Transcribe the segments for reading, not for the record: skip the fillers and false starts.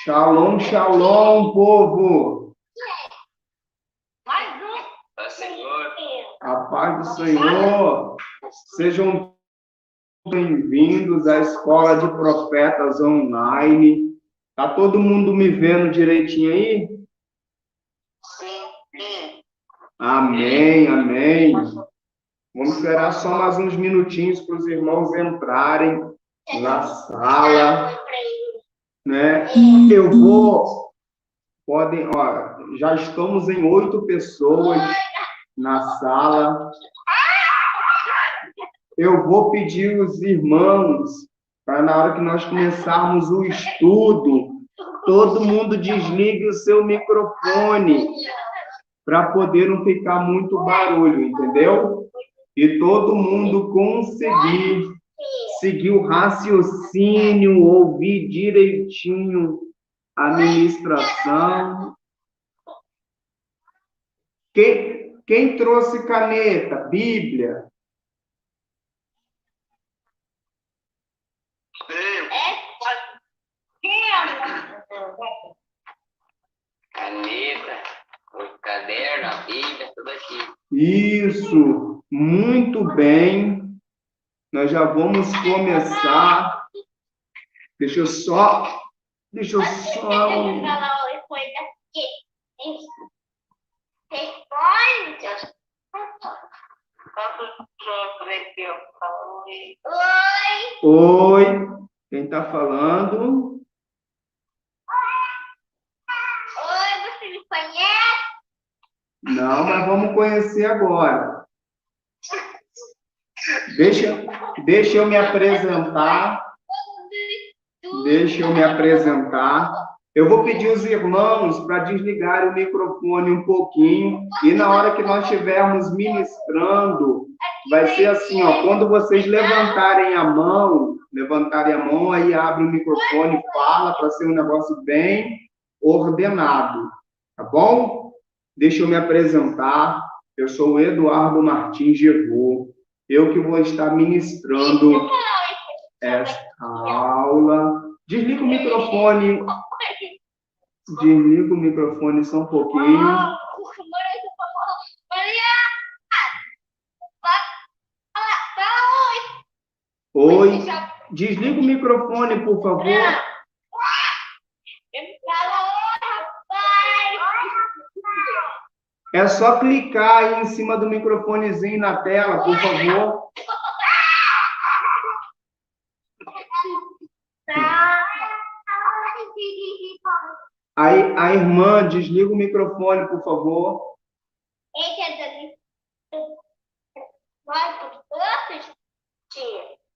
Shalom, shalom, povo. Mais um. Senhor. A paz do Senhor. Sejam bem-vindos à Escola de Profetas Online. Tá todo mundo me vendo direitinho aí? Sim. Amém, amém. Vamos esperar só mais uns minutinhos para os irmãos entrarem na sala, né? Já estamos em 8 pessoas na sala. Eu vou pedir os irmãos para na hora que nós começarmos o estudo, todo mundo desligue o seu microfone para poder não ficar muito barulho, entendeu? E todo mundo conseguir seguir o raciocínio, ouvir direitinho a ministração. Quem trouxe caneta, Bíblia? Caneta, o caderno, a Bíblia, tudo aqui. Isso, muito bem. Nós já vamos começar. Deixa eu só. Oi, quem está falando? Oi, você me conhece? Não, mas vamos conhecer agora. Deixa eu me apresentar. Eu vou pedir os irmãos para desligarem o microfone um pouquinho. E na hora que nós estivermos ministrando, vai ser assim, ó. Quando vocês levantarem a mão, aí abre o microfone, fala, para ser um negócio bem ordenado. Tá bom? Deixa eu me apresentar. Eu sou o Eduardo Martins Gervô. Eu que vou estar ministrando esta aula. Desliga o microfone só um pouquinho. Oi. Desliga o microfone, por favor. É só clicar aí em cima do microfonezinho na tela, por favor. Aí, a irmã, desliga o microfone, por favor.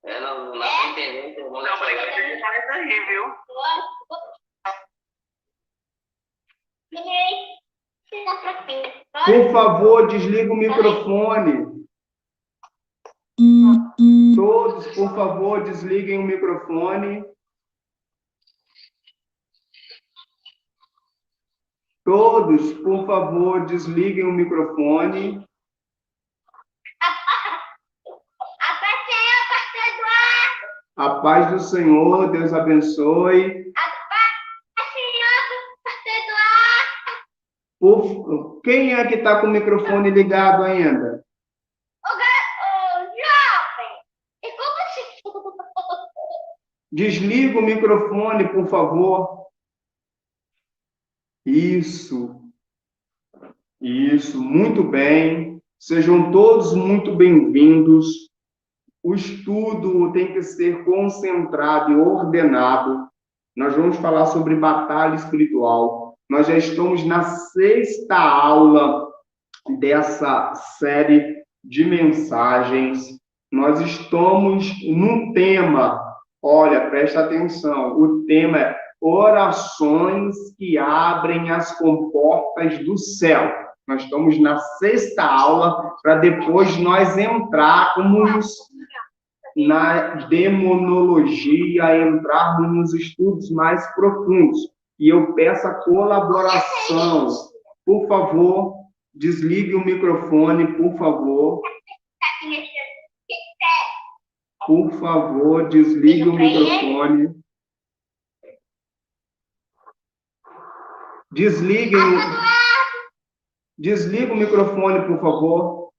Eu não tô entendendo. Eu vou não, mas ele faz aí, viu? Por favor, desliga o microfone. Todos, por favor, desliguem o microfone. Todos, por favor, desliguem o microfone. A paz do Senhor, Deus abençoe. Quem é que está com o microfone ligado ainda? Desliga o microfone, por favor. Isso, muito bem. Sejam todos muito bem-vindos. O estudo tem que ser concentrado e ordenado. Nós vamos falar sobre batalha espiritual. Nós já estamos na 6ª aula dessa série de mensagens. Nós estamos no tema, olha, presta atenção, o tema é orações que abrem as comportas do céu. Nós estamos na 6ª aula, para depois nós entrarmos na demonologia, entrarmos nos estudos mais profundos. E eu peço a colaboração. Por favor, desligue o microfone, por favor. Por favor, desligue o microfone. Desliga o microfone, por favor.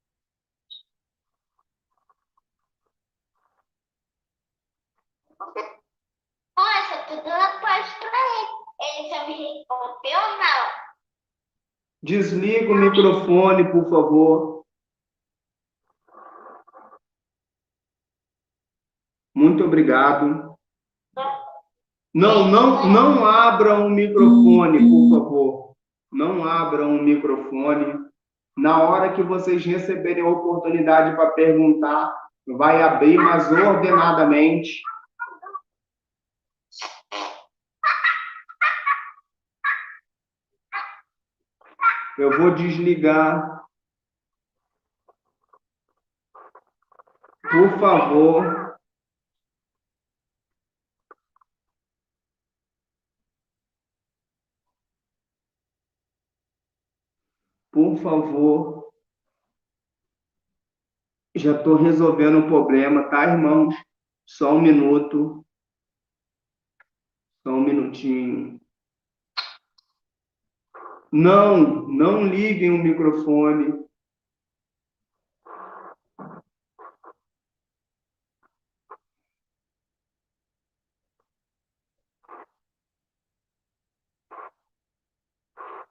Nossa, tudo na paz pra ele. Ele já me respondeu ou não? Desliga o microfone, por favor. Muito obrigado. Não abram o microfone, por favor. Não abram o microfone. Na hora que vocês receberem a oportunidade para perguntar, vai abrir, mas ordenadamente. Eu vou desligar. Por favor. Por favor. Já estou resolvendo o problema, tá, irmãos? Só um minuto. Só um minutinho. Não liguem o microfone.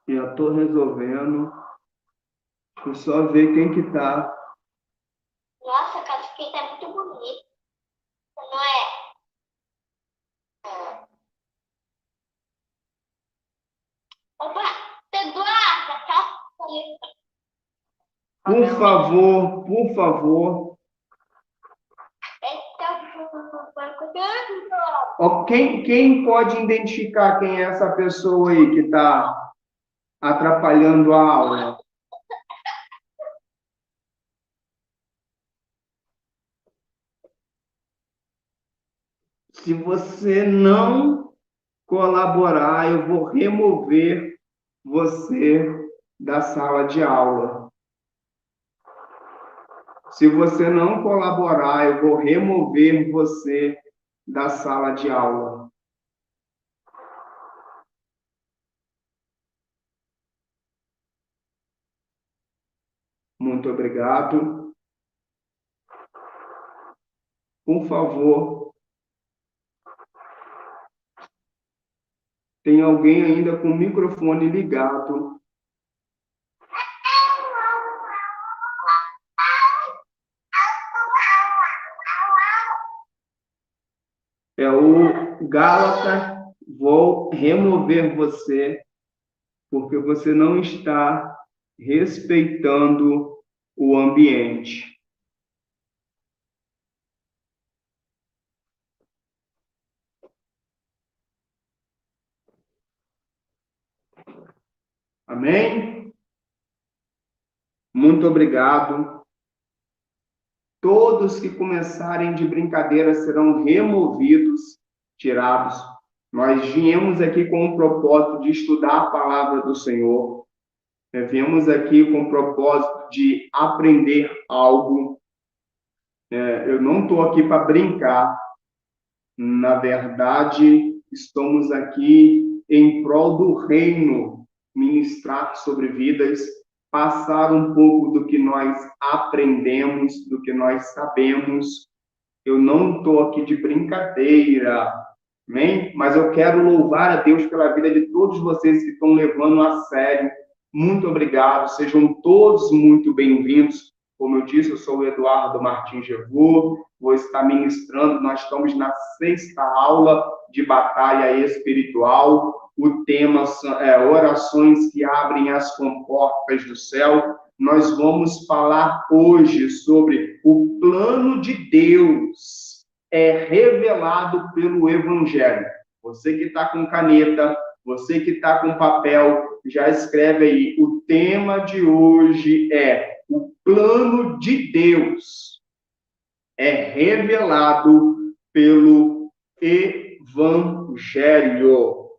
Já estou resolvendo. Deixa eu só ver quem que tá. Nossa, a casa aqui tá muito bonita. Não é? Opa, Eduardo, tá? Por favor, por favor. Ó, quem pode identificar quem é essa pessoa aí que está atrapalhando a aula? Se você não colaborar, eu vou remover você da sala de aula. Se você não colaborar, eu vou remover você da sala de aula. Muito obrigado. Por favor. Tem alguém ainda com o microfone ligado? É o Gálata. Vou remover você, porque você não está respeitando o ambiente. Amém? Muito obrigado. Todos que começarem de brincadeira serão removidos, tirados. Nós viemos aqui com o propósito de estudar a palavra do Senhor. Viemos aqui com o propósito de aprender algo. Eu não estou aqui para brincar. Na verdade, estamos aqui em prol do reino, ministrar sobre vidas, passar um pouco do que nós aprendemos, do que nós sabemos. Eu não estou aqui de brincadeira, amém? Mas eu quero louvar a Deus pela vida de todos vocês que estão levando a sério. Muito obrigado, sejam todos muito bem-vindos. Como eu disse, eu sou o Eduardo Martins Gervô, vou estar ministrando. Nós estamos na 6ª aula de batalha espiritual. O tema é orações que abrem as comportas do céu. Nós vamos falar hoje sobre o plano de Deus revelado pelo Evangelho. Você que está com caneta, você que está com papel, já escreve aí. O tema de hoje é o plano de Deus revelado pelo Evangelho.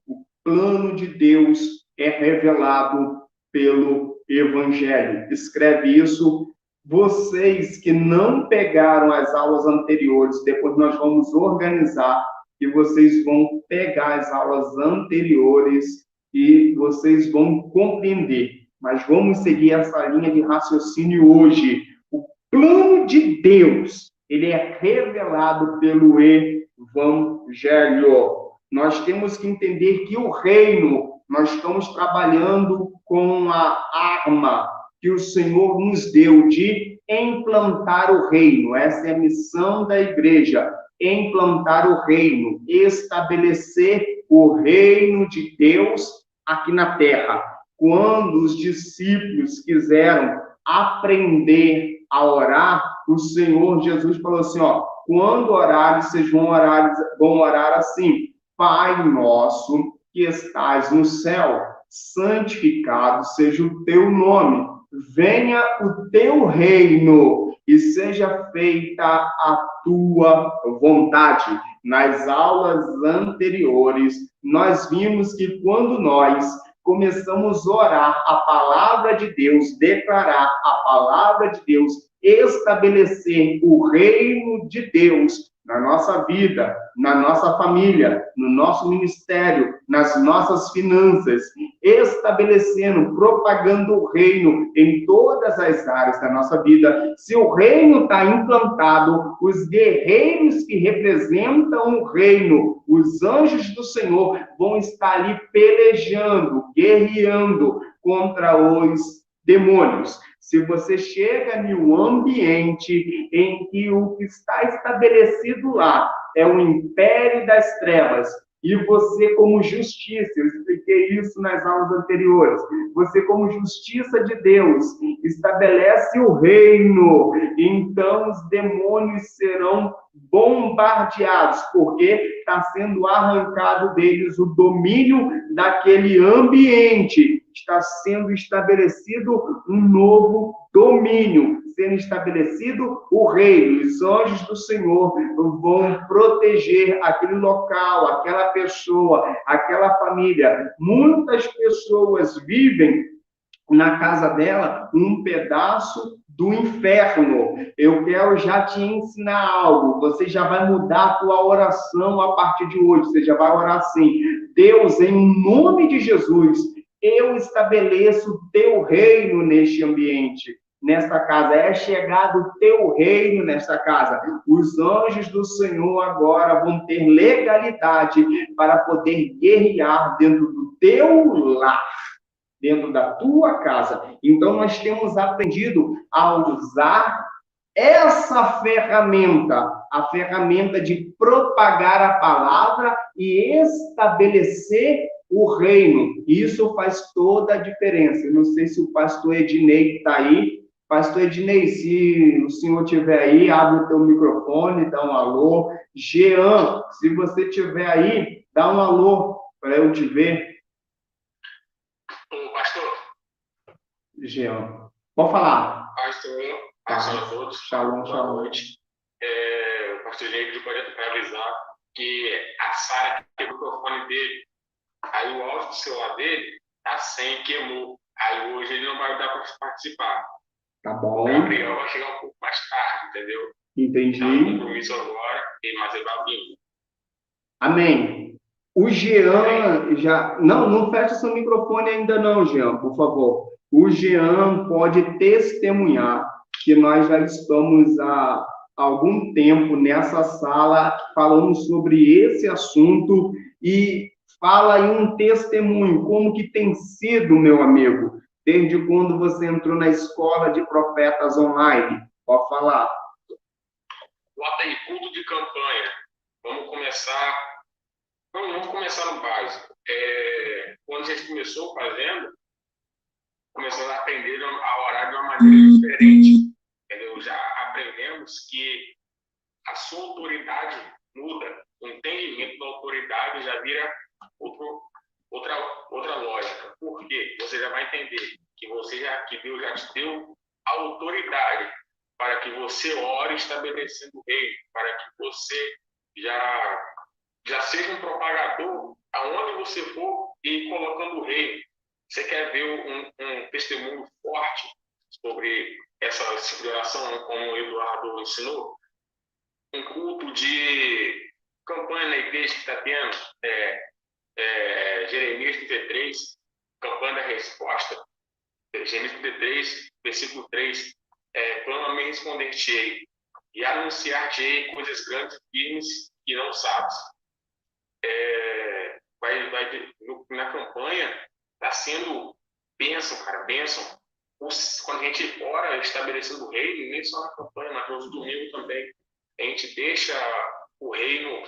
O plano de Deus revelado pelo Evangelho. Escreve isso. Vocês que não pegaram as aulas anteriores, depois nós vamos organizar e vocês vão pegar as aulas anteriores e vocês vão compreender. Mas vamos seguir essa linha de raciocínio hoje. O plano de Deus, ele é revelado pelo Evangelho. Nós temos que entender que o reino, nós estamos trabalhando com a arma que o Senhor nos deu de implantar o reino. Essa é a missão da igreja, implantar o reino, estabelecer o reino de Deus aqui na terra. Quando os discípulos quiseram aprender a orar, o Senhor Jesus falou assim, ó, quando orares, vocês vão orar assim, Pai nosso que estás no céu, santificado seja o teu nome, venha o teu reino e seja feita a tua vontade. Nas aulas anteriores, nós vimos que quando nós começamos a orar a palavra de Deus, declarar a palavra de Deus, estabelecer o reino de Deus na nossa vida, na nossa família, no nosso ministério, nas nossas finanças, estabelecendo, propagando o reino em todas as áreas da nossa vida. Se o reino está implantado, os guerreiros que representam o reino, os anjos do Senhor, vão estar ali pelejando, guerreando contra os demônios. Se você chega em um ambiente em que o que está estabelecido lá é o império das trevas, e você como justiça, eu expliquei isso nas aulas anteriores, você como justiça de Deus estabelece o reino, então os demônios serão bombardeados, porque está sendo arrancado deles o domínio daquele ambiente, está sendo estabelecido um novo domínio, sendo estabelecido o reino. Os anjos do Senhor vão proteger aquele local, aquela pessoa, aquela família. Muitas pessoas vivem na casa dela um pedaço do inferno. Eu quero já te ensinar algo. Você já vai mudar a tua oração a partir de hoje. Você já vai orar assim: Deus, em nome de Jesus, eu estabeleço o teu reino neste ambiente, nesta casa. É chegado o teu reino nesta casa. Os anjos do Senhor agora vão ter legalidade para poder guerrear dentro do teu lar, dentro da tua casa. Então, nós temos aprendido a usar essa ferramenta, a ferramenta de propagar a palavra e estabelecer o reino. Isso faz toda a diferença. Eu não sei se o pastor Ednei está aí. Pastor Ednei, se o senhor estiver aí, abre o teu microfone, dá um alô. Jean, se você estiver aí, dá um alô para eu te ver. Ô, pastor. Jean, pode falar. Pastor, pastor a todos. Shalom, boa noite. O pastor Jair pode avisar que a Sara quebrou o microfone dele. Aí o áudio do celular dele tá sem, queimou. Aí hoje ele não vai dar para participar. Tá bom. O Gabriel vai chegar um pouco mais tarde, entendeu? Entendi. Tá no compromisso agora, mas ele vai vir. Amém. O Jean já... Não fecha seu microfone ainda não, Jean, por favor. O Jean pode testemunhar que nós já estamos há algum tempo nessa sala falando sobre esse assunto e fala aí um testemunho, como que tem sido, meu amigo, desde quando você entrou na escola de profetas online. Pode falar. Bota aí, culto de campanha. Vamos começar no básico. Quando a gente começou fazendo, começamos a aprender a orar de uma maneira diferente. Entendeu? Já aprendemos que a sua autoridade muda. O entendimento da autoridade já vira outra lógica. Por quê? Você já vai entender que Deus já te deu a autoridade para que você ore estabelecendo o reino, para que você já seja um propagador aonde você for e colocando o reino. Você quer ver um testemunho forte sobre essa oração, como o Eduardo ensinou? Um culto de campanha na igreja que está tendo, Jeremias 33, campanha da resposta, Jeremias 33, versículo 3, clama-me e responder-te-ei, e anunciar-te-ei coisas grandes e firmes que não sabes. Na campanha, está sendo bênção, cara, bênção. Quando a gente ora estabelecendo o reino, nem só na campanha, mas no domingo também, a gente deixa o reino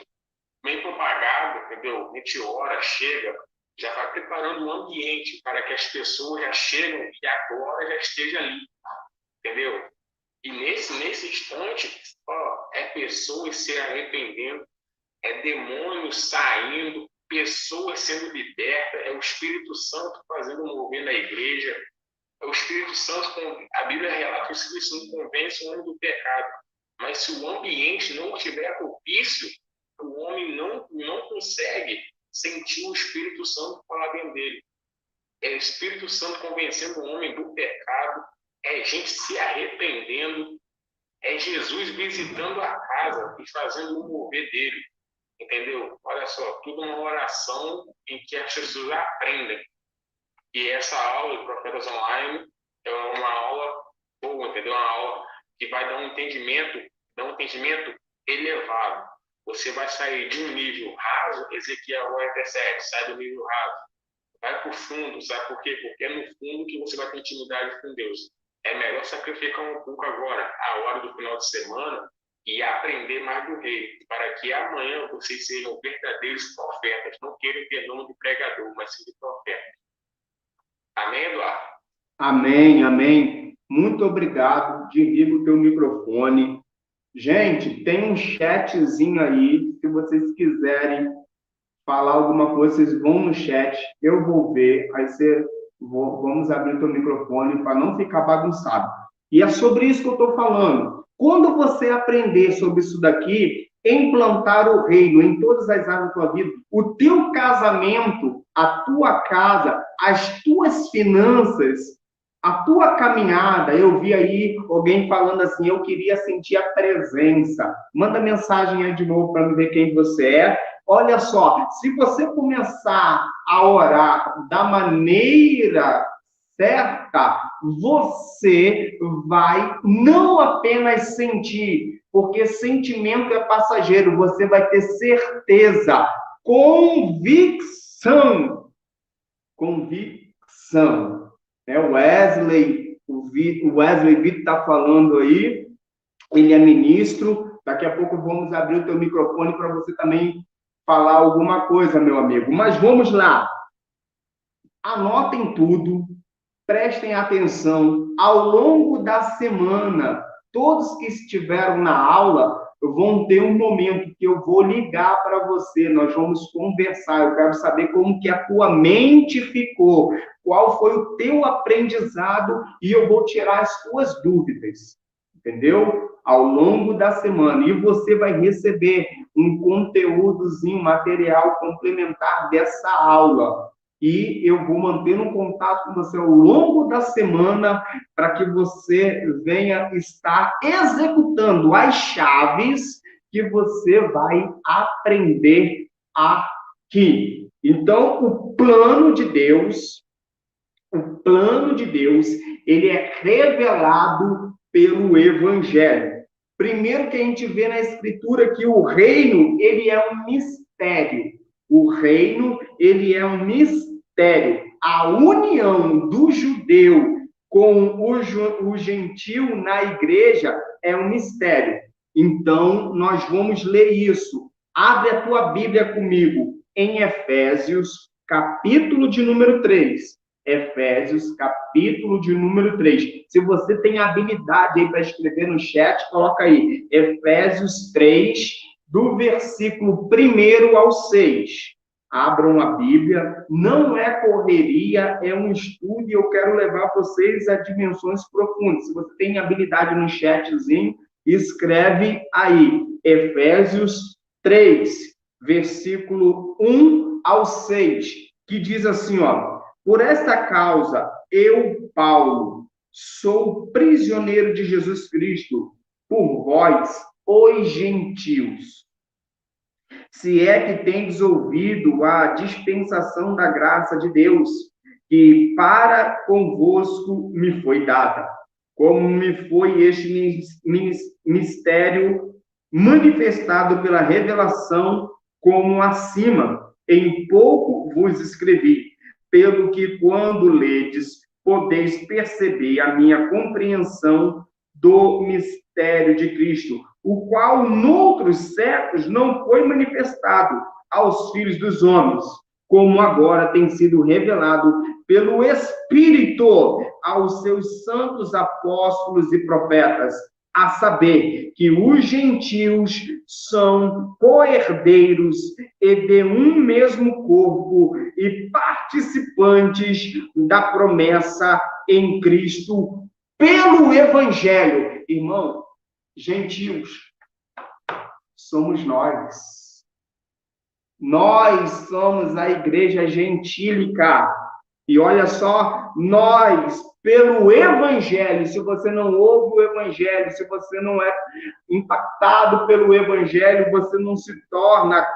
bem propagado, entendeu? A gente ora, chega, já vai preparando o ambiente para que as pessoas já cheguem e agora já esteja ali, entendeu? E nesse instante, pessoas se arrependendo, demônios saindo, pessoas sendo libertas, o Espírito Santo fazendo mover na igreja, o Espírito Santo, a Bíblia relata que o Espírito Santo convence o homem do pecado, mas se o ambiente não estiver propício, o homem não consegue sentir o Espírito Santo falar dentro dele. É o Espírito Santo convencendo o homem do pecado, é gente se arrependendo, é Jesus visitando a casa e fazendo o mover dele. Entendeu? Olha só, tudo uma oração em que as pessoas aprendem. E essa aula de Profetas Online é uma aula boa, entendeu? Uma aula que vai dar um entendimento elevado. Você vai sair de um nível raso, Ezequiel 47, sai do nível raso. Vai para o fundo, sabe por quê? Porque é no fundo que você vai ter intimidade com Deus. É melhor sacrificar um pouco agora, a hora do final de semana, e aprender mais do rei, para que amanhã vocês sejam verdadeiros profetas. Não queiram ter nome de pregador, mas sim de profeta. Amém, Eduardo? Amém, amém. Muito obrigado. Desliga o teu microfone. Gente, tem um chatzinho aí. Se vocês quiserem falar alguma coisa, vocês vão no chat. Eu vou ver. Aí vamos abrir o teu microfone para não ficar bagunçado. E é sobre isso que eu estou falando. Quando você aprender sobre isso daqui, implantar o reino em todas as áreas da tua vida, o teu casamento, a tua casa, as tuas finanças, a tua caminhada, eu vi aí alguém falando assim, eu queria sentir a presença. Manda mensagem aí de novo para me ver quem você é. Olha só, se você começar a orar da maneira certa, você vai não apenas sentir, porque sentimento é passageiro, você vai ter certeza, convicção. O Wesley Vitor está falando aí, ele é ministro, daqui a pouco vamos abrir o teu microfone para você também falar alguma coisa, meu amigo. Mas vamos lá. Anotem tudo, prestem atenção. Ao longo da semana, todos que estiveram na aula vão ter um momento que eu vou ligar para você, nós vamos conversar, eu quero saber como que a tua mente ficou, qual foi o teu aprendizado e eu vou tirar as tuas dúvidas, entendeu? Ao longo da semana. E você vai receber um conteúdozinho, material complementar dessa aula. E eu vou manter um contato com você ao longo da semana para que você venha estar executando as chaves que você vai aprender aqui. Então, o plano de Deus, ele é revelado pelo Evangelho. Primeiro que a gente vê na Escritura que o reino, ele é um mistério. O reino, ele é um mistério. A união do judeu com o gentil na igreja é um mistério. Então, nós vamos ler isso. Abre a tua Bíblia comigo em Efésios, capítulo de número 3. Efésios, capítulo de número 3. Se você tem habilidade aí para escrever no chat, coloca aí. Efésios 3, do versículo 1 ao 6. Abram a Bíblia, não é correria, é um estudo e eu quero levar vocês a dimensões profundas. Se você tem habilidade no chatzinho, escreve aí, Efésios 3, versículo 1 ao 6, que diz assim, ó, por esta causa, eu, Paulo, sou prisioneiro de Jesus Cristo, por vós, os gentios. Se é que tendes ouvido a dispensação da graça de Deus, que para convosco me foi dada, como me foi este mistério manifestado pela revelação, como acima, em pouco vos escrevi, pelo que quando ledes, podeis perceber a minha compreensão do mistério de Cristo, o qual noutros séculos não foi manifestado aos filhos dos homens, como agora tem sido revelado pelo Espírito aos seus santos apóstolos e profetas, a saber que os gentios são co-herdeiros e de um mesmo corpo e participantes da promessa em Cristo pelo Evangelho. Irmão, gentios somos nós. Nós somos a igreja gentílica. E olha só, nós, pelo Evangelho, se você não ouve o Evangelho, se você não é impactado pelo Evangelho, você não se torna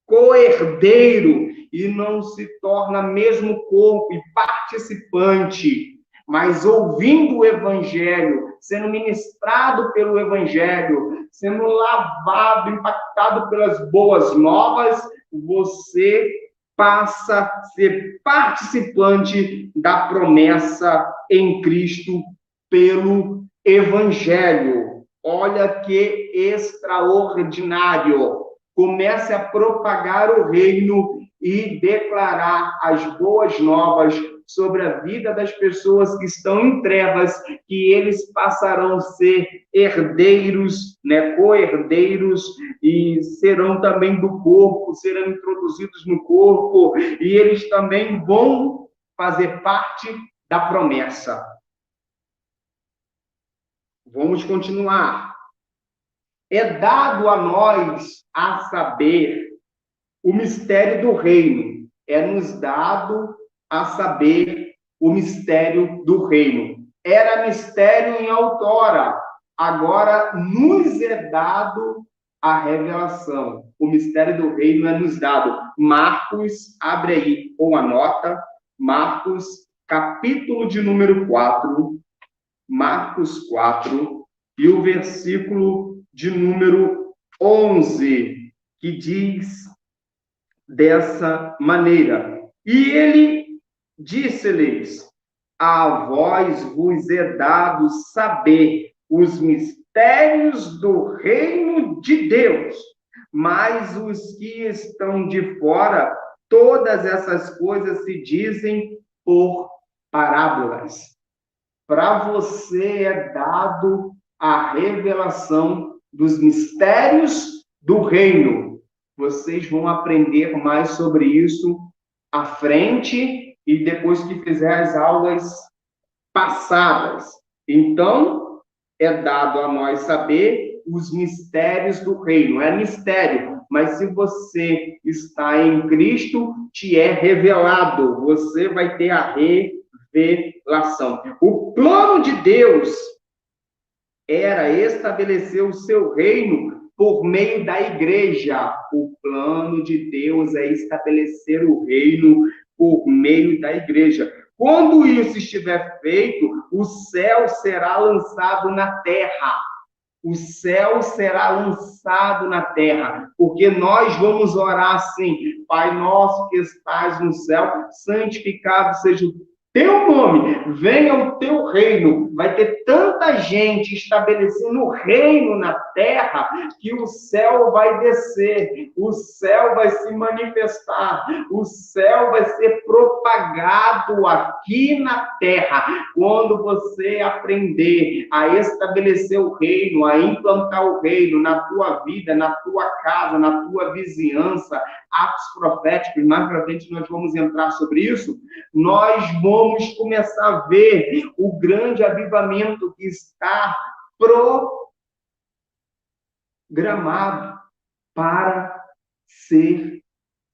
co-herdeiro e não se torna mesmo corpo e participante. Mas ouvindo o Evangelho, sendo ministrado pelo Evangelho, sendo lavado, impactado pelas boas novas, você passa a ser participante da promessa em Cristo pelo Evangelho. Olha que extraordinário! Comece a propagar o reino e declarar as boas novas sobre a vida das pessoas que estão em trevas, que eles passarão a ser herdeiros, co-herdeiros, e serão também do corpo, serão introduzidos no corpo, e eles também vão fazer parte da promessa. Vamos continuar. É dado a nós a saber o mistério do reino. É nos dado a saber o mistério do reino. Era mistério em outrora, agora nos é dado a revelação. O mistério do reino é nos dado. Marcos, abre aí, ou anota, Marcos, capítulo de número 4, Marcos 4, e o versículo de número 11, que diz dessa maneira: e ele disse-lhes: a vós vos é dado saber os mistérios do reino de Deus, mas os que estão de fora, todas essas coisas se dizem por parábolas. Para você é dado a revelação dos mistérios do reino. Vocês vão aprender mais sobre isso à frente e depois que fizer as aulas passadas. Então, é dado a nós saber os mistérios do reino. É mistério, mas se você está em Cristo, te é revelado. Você vai ter a revelação. O plano de Deus era estabelecer o seu reino por meio da igreja. O plano de Deus é estabelecer o reino por meio da igreja. Quando isso estiver feito, o céu será lançado na terra. O céu será lançado na terra, porque nós vamos orar assim: Pai nosso que estás no céu, santificado seja o teu nome, venha o teu reino. Vai ter tanta gente estabelecendo o reino na terra que o céu vai descer, o céu vai se manifestar, o céu vai ser propagado aqui na terra. Quando você aprender a estabelecer o reino, a implantar o reino na tua vida, na tua casa, na tua vizinhança, atos proféticos, mais para frente nós vamos entrar sobre isso, nós vamos começar a ver o grande avivamento que está programado para ser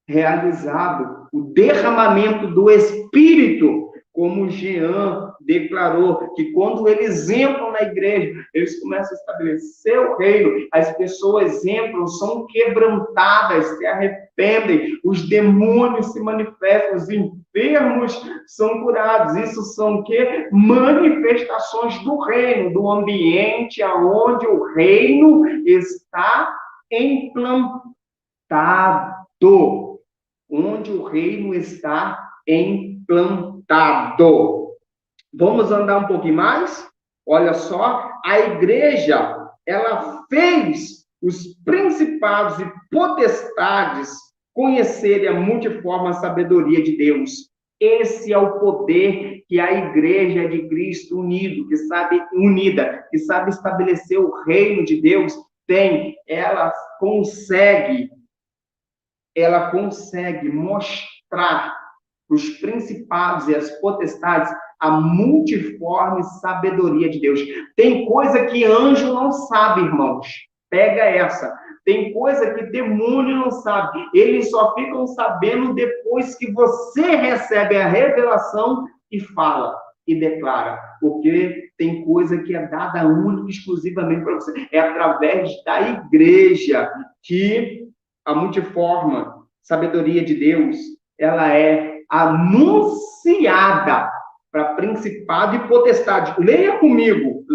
realizado. O derramamento do Espírito como Jean declarou, que quando eles entram na igreja, eles começam a estabelecer o reino, as pessoas entram, são quebrantadas, se arrependem, os demônios se manifestam, os enfermos são curados. Isso são o quê? Manifestações do reino, do ambiente aonde o reino está implantado, onde o reino está implantado. Vamos andar um pouquinho mais? Olha só, a igreja, ela fez os principados e potestades conhecerem a multiforme sabedoria de Deus. Esse é o poder que a igreja de Cristo unida, que sabe estabelecer o reino de Deus, tem. Ela consegue mostrar os principados e as potestades a multiforme sabedoria de Deus. Tem coisa que anjo não sabe, irmãos. Pega essa. Tem coisa que demônio não sabe. Eles só ficam sabendo depois que você recebe a revelação e fala e declara. Porque tem coisa que é dada única e exclusivamente para você. É através da igreja que a multiforme sabedoria de Deus, ela é anunciada para principado e potestade. Leia comigo.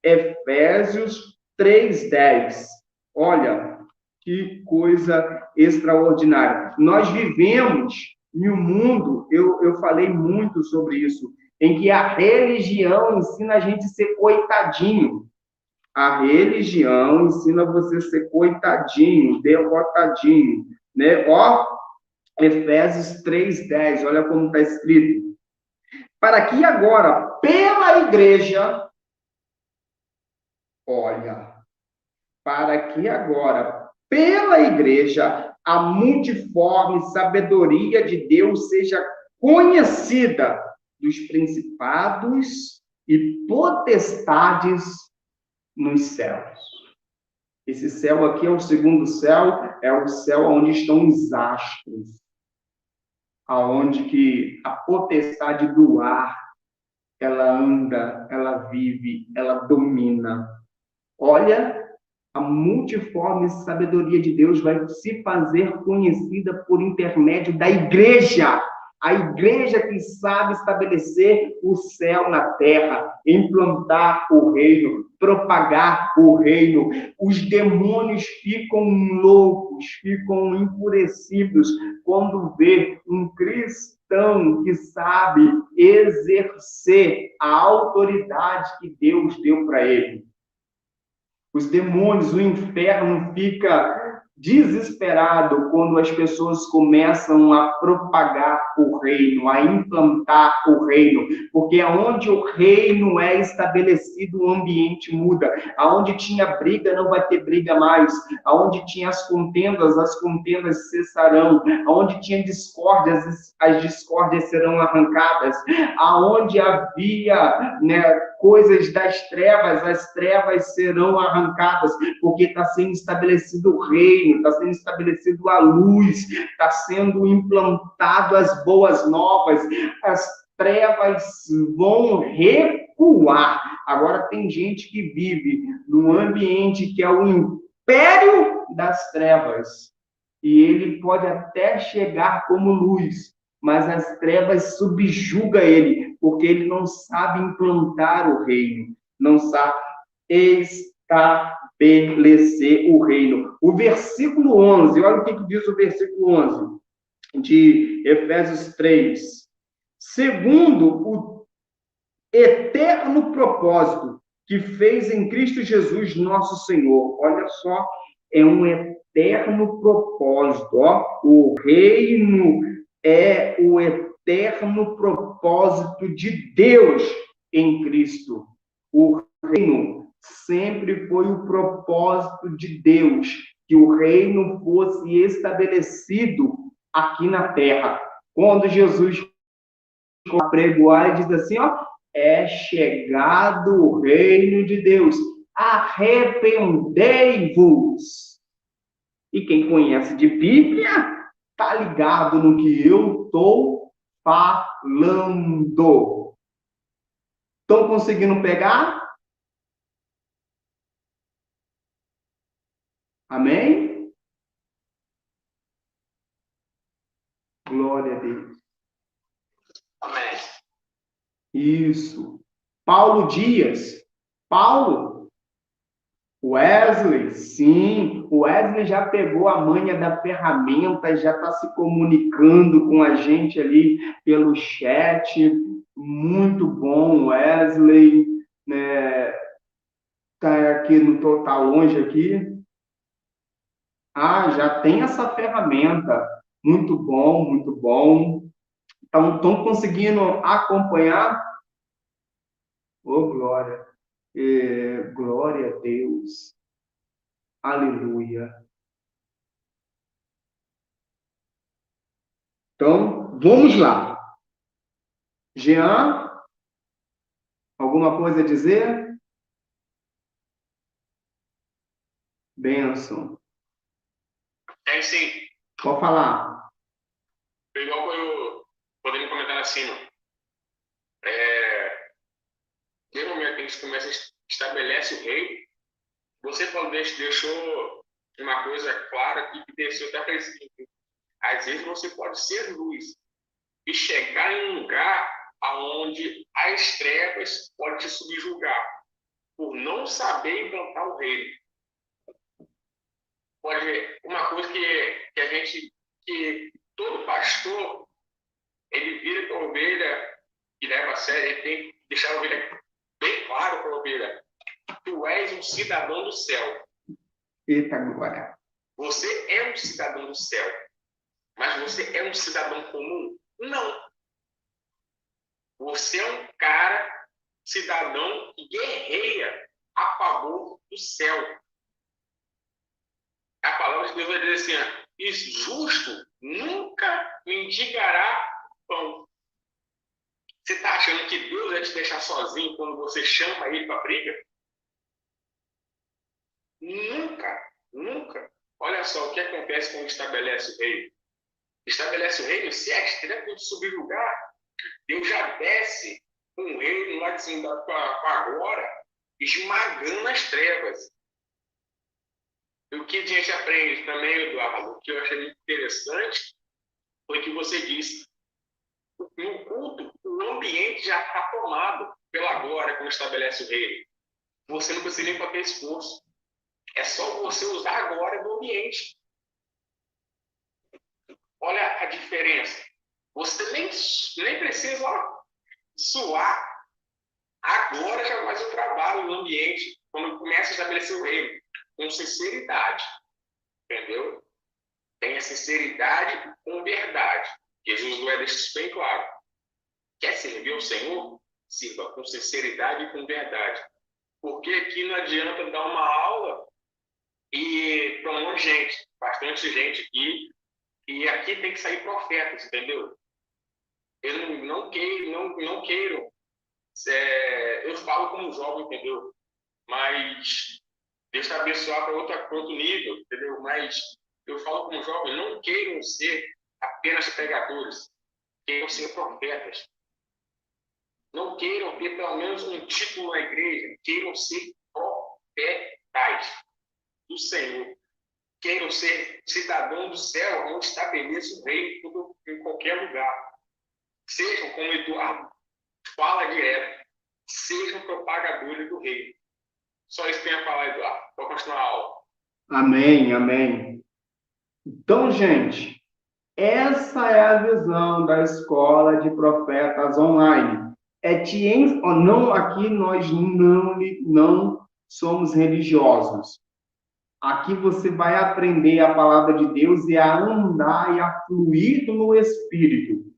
Efésios 3:10. Olha, que coisa extraordinária. Nós vivemos em um mundo, eu falei muito sobre isso, em que a religião ensina a gente a ser coitadinho. A religião ensina você a ser coitadinho, derrotadinho, né? Ó, Efésios 3:10, olha como está escrito. Para que agora, pela igreja, a multiforme sabedoria de Deus seja conhecida dos principados e potestades nos céus. Esse céu aqui é o segundo céu, é o céu onde estão os astros, aonde que a potestade do ar, ela anda, ela vive, ela domina. Olha, a multiforme sabedoria de Deus vai se fazer conhecida por intermédio da igreja. A igreja que sabe estabelecer o céu na terra, implantar o reino, propagar o reino. Os demônios ficam loucos, ficam enfurecidos quando vê um cristão que sabe exercer a autoridade que Deus deu para ele. Os demônios, o inferno fica desesperado quando as pessoas começam a propagar o reino, a implantar o reino, porque aonde o reino é estabelecido, o ambiente muda. Aonde tinha briga, não vai ter briga mais. Aonde tinha as contendas cessarão. Aonde tinha discórdias, as discórdias serão arrancadas. Aonde havia, coisas das trevas, as trevas serão arrancadas, porque está sendo estabelecido o reino, está sendo estabelecido a luz, está sendo implantado as boas novas, as trevas vão recuar. Agora tem gente que vive num ambiente que é o império das trevas, e ele pode até chegar como luz, mas as trevas subjugam ele, porque ele não sabe implantar o reino, não sabe estabelecer o reino. O versículo 11, olha o que diz o versículo 11 de Efésios 3. Segundo o eterno propósito que fez em Cristo Jesus, nosso Senhor. Olha só, é um eterno propósito. O reino é o eterno propósito de Deus em Cristo. O reino sempre foi o propósito de Deus, que o reino fosse estabelecido aqui na terra. Quando Jesus pregoar, ele diz assim, é chegado o reino de Deus, arrependei-vos. E quem conhece de Bíblia, está ligado no que eu estou falando. falando. Estão conseguindo pegar? Amém? Glória a Deus. Amém. Isso. Paulo Dias. Paulo. Wesley, sim. O Wesley já pegou a manha da ferramenta, já está se comunicando com a gente ali pelo chat. Muito bom, Wesley. Né? Tá aqui, não tá longe aqui. Ah, já tem essa ferramenta. Muito bom, muito bom. Então, estão conseguindo acompanhar? Oh, glória. Glória a Deus. Aleluia. Então, vamos lá. Jean, alguma coisa a dizer? Benção. É sim. Pode falar. Igual eu podendo comentar acima. No momento que a gente começa a estabelece o reino, você deixou uma coisa clara aqui que desceu até para esse. Às vezes você pode ser luz e chegar em um lugar aonde as trevas podem te subjugar por não saber implantar o reino. Pode uma coisa que a gente, que todo pastor, ele vira para a ovelha e leva a sério, ele tem que deixar a ovelha bem claro para a ovelha. Tu és um cidadão do céu. Eita, glória. Você é um cidadão do céu. Mas você é um cidadão comum? Não. Você é um cara, cidadão, que guerreia a favor do céu. A palavra de Deus vai dizer assim, isso, justo nunca mendigará pão. Você está achando que Deus vai te deixar sozinho quando você chama ele para briga? Nunca, nunca. Olha só o que acontece quando estabelece o reino. Estabelece o reino, se as trevas subjugar, Deus já desce com o reino lá de cima com agora, esmagando as trevas. E o que a gente aprende também, Eduardo, o que eu achei muito interessante, foi que você disse, no culto, o ambiente já está tomado pela glória quando estabelece o reino. Você não precisa nem fazer esforço. É só você usar a glória do ambiente. Olha a diferença. Você nem precisa suar. A glória já faz o trabalho no ambiente quando começa a estabelecer o reino. Com sinceridade. Entendeu? Tenha sinceridade com verdade. Jesus vai deixar isso bem claro. Quer servir ao Senhor? Sirva com sinceridade e com verdade. Porque aqui não adianta dar uma aula e para um monte de gente, bastante gente aqui, e aqui tem que sair profetas, entendeu? Eu não queiro. Eu falo como jovem, entendeu? Mas Deus está abençoado para outro nível, entendeu? Mas eu falo como jovem, não queiram ser apenas pregadores, queiram ser profetas. Não queiram ter pelo menos um título na igreja, queiram ser profetas do Senhor. Queiram ser cidadão do céu, onde estabeleça o reino em qualquer lugar. Sejam, como Eduardo fala direto, sejam propagadores do reino. Só isso tem a falar, Eduardo. Vou continuar a aula. Amém, amém. Então, gente, essa é a visão da Escola de Profetas Online. Não, aqui nós não somos religiosos. Aqui você vai aprender a palavra de Deus e a andar e a fluir no Espírito.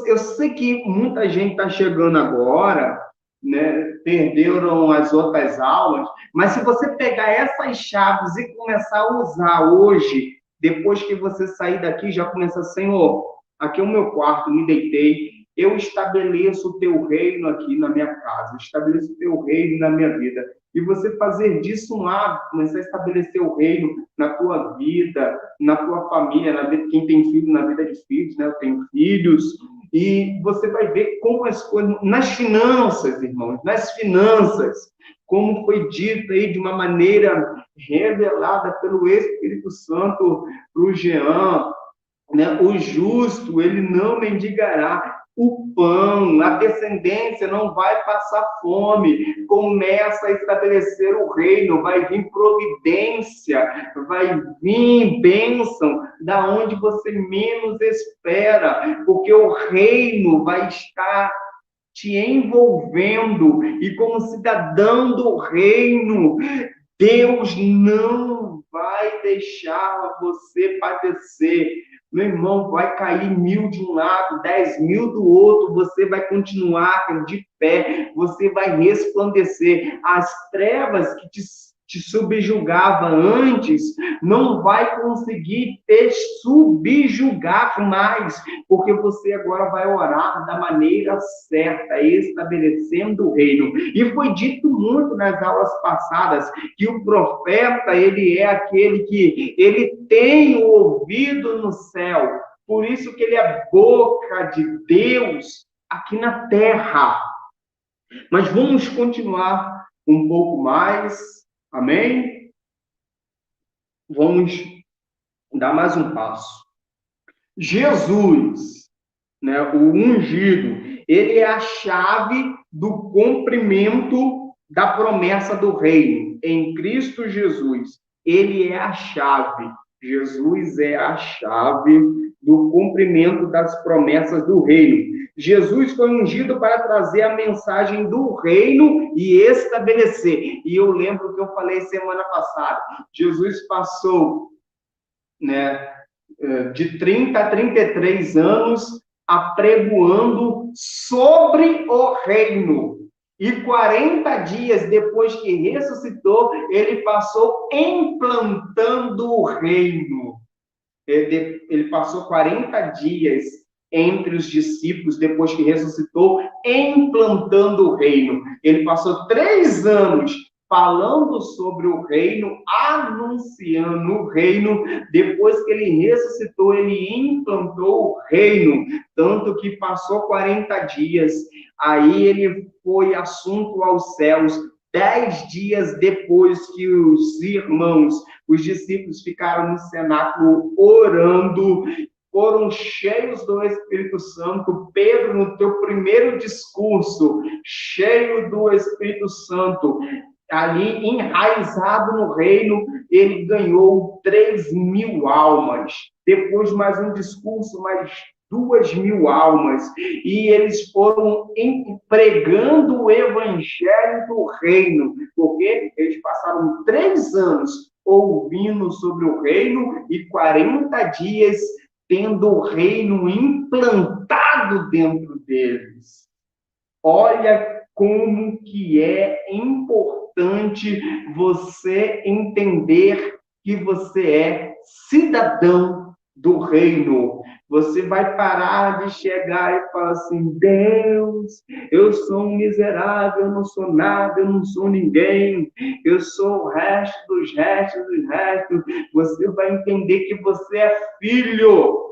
Eu sei que muita gente está chegando agora, né, perderam as outras aulas, mas se você pegar essas chaves e começar a usar hoje, depois que você sair daqui, já começa, Senhor, aqui é o meu quarto, me deitei, eu estabeleço o teu reino aqui na minha casa, estabeleço o teu reino na minha vida. E você fazer disso um hábito, começar a estabelecer o reino na tua vida, na tua família, na vida, quem tem filho, na vida de filhos, né? Eu tenho filhos, E você vai ver como as coisas, nas finanças, irmãos, nas finanças, como foi dito aí de uma maneira revelada pelo Espírito Santo para o Jean, né? O justo, ele não mendigará o pão, a descendência não vai passar fome, começa a estabelecer o reino, vai vir providência, vai vir bênção, da onde você menos espera, porque o reino vai estar te envolvendo, e como cidadão do reino, Deus não vai deixar você padecer. Meu irmão, vai cair 1000 de um lado, 10.000 do outro, você vai continuar de pé, você vai resplandecer. As trevas que te subjugava antes, não vai conseguir te subjugar mais, porque você agora vai orar da maneira certa, estabelecendo o reino. E foi dito muito nas aulas passadas, que o profeta, ele é aquele que ele tem o ouvido no céu, por isso que ele é boca de Deus aqui na terra. Mas vamos continuar um pouco mais, amém? Vamos dar mais um passo. Jesus, né, o ungido, ele é a chave do cumprimento da promessa do reino em Cristo Jesus. Ele é a chave. Jesus é a chave do cumprimento das promessas do reino. Jesus foi ungido para trazer a mensagem do reino e estabelecer. E eu lembro que eu falei semana passada, Jesus passou, né, de 30 a 33 anos apregoando sobre o reino. E 40 dias depois que ressuscitou, ele passou implantando o reino. Ele passou 40 dias entre os discípulos, depois que ressuscitou, implantando o reino. Ele passou 3 anos falando sobre o reino, anunciando o reino. Depois que ele ressuscitou, ele implantou o reino, tanto que passou 40 dias. Aí ele foi assunto aos céus. 10 dias depois que os irmãos, os discípulos, ficaram no cenáculo orando, foram cheios do Espírito Santo. Pedro, no teu primeiro discurso, cheio do Espírito Santo, ali enraizado no reino, ele ganhou 3.000 almas. Depois, mais um discurso, mais 2.000 almas. E eles foram pregando o evangelho do reino, porque eles passaram 3 anos ouvindo sobre o reino e 40 dias tendo o reino implantado dentro deles. Olha como que é importante você entender que você é cidadão do reino. Você vai parar de chegar e falar assim: Deus, eu sou um miserável, eu não sou nada, eu não sou ninguém, eu sou o resto dos restos dos restos. Você vai entender que você é filho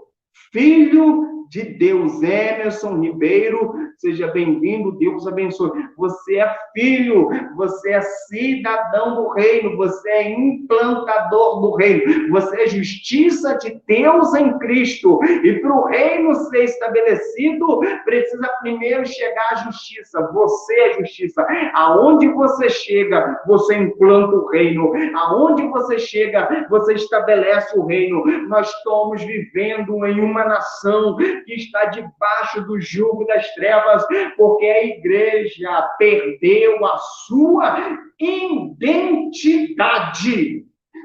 de Deus. Emerson Ribeiro, seja bem-vindo, Deus abençoe. Você é filho, você é cidadão do reino, você é implantador do reino, você é justiça de Deus em Cristo. E para o reino ser estabelecido, precisa primeiro chegar à justiça. Você é justiça. Aonde você chega, você implanta o reino. Aonde você chega, você estabelece o reino. Nós estamos vivendo em uma nação que está debaixo do jugo das trevas, porque a igreja perdeu a sua identidade.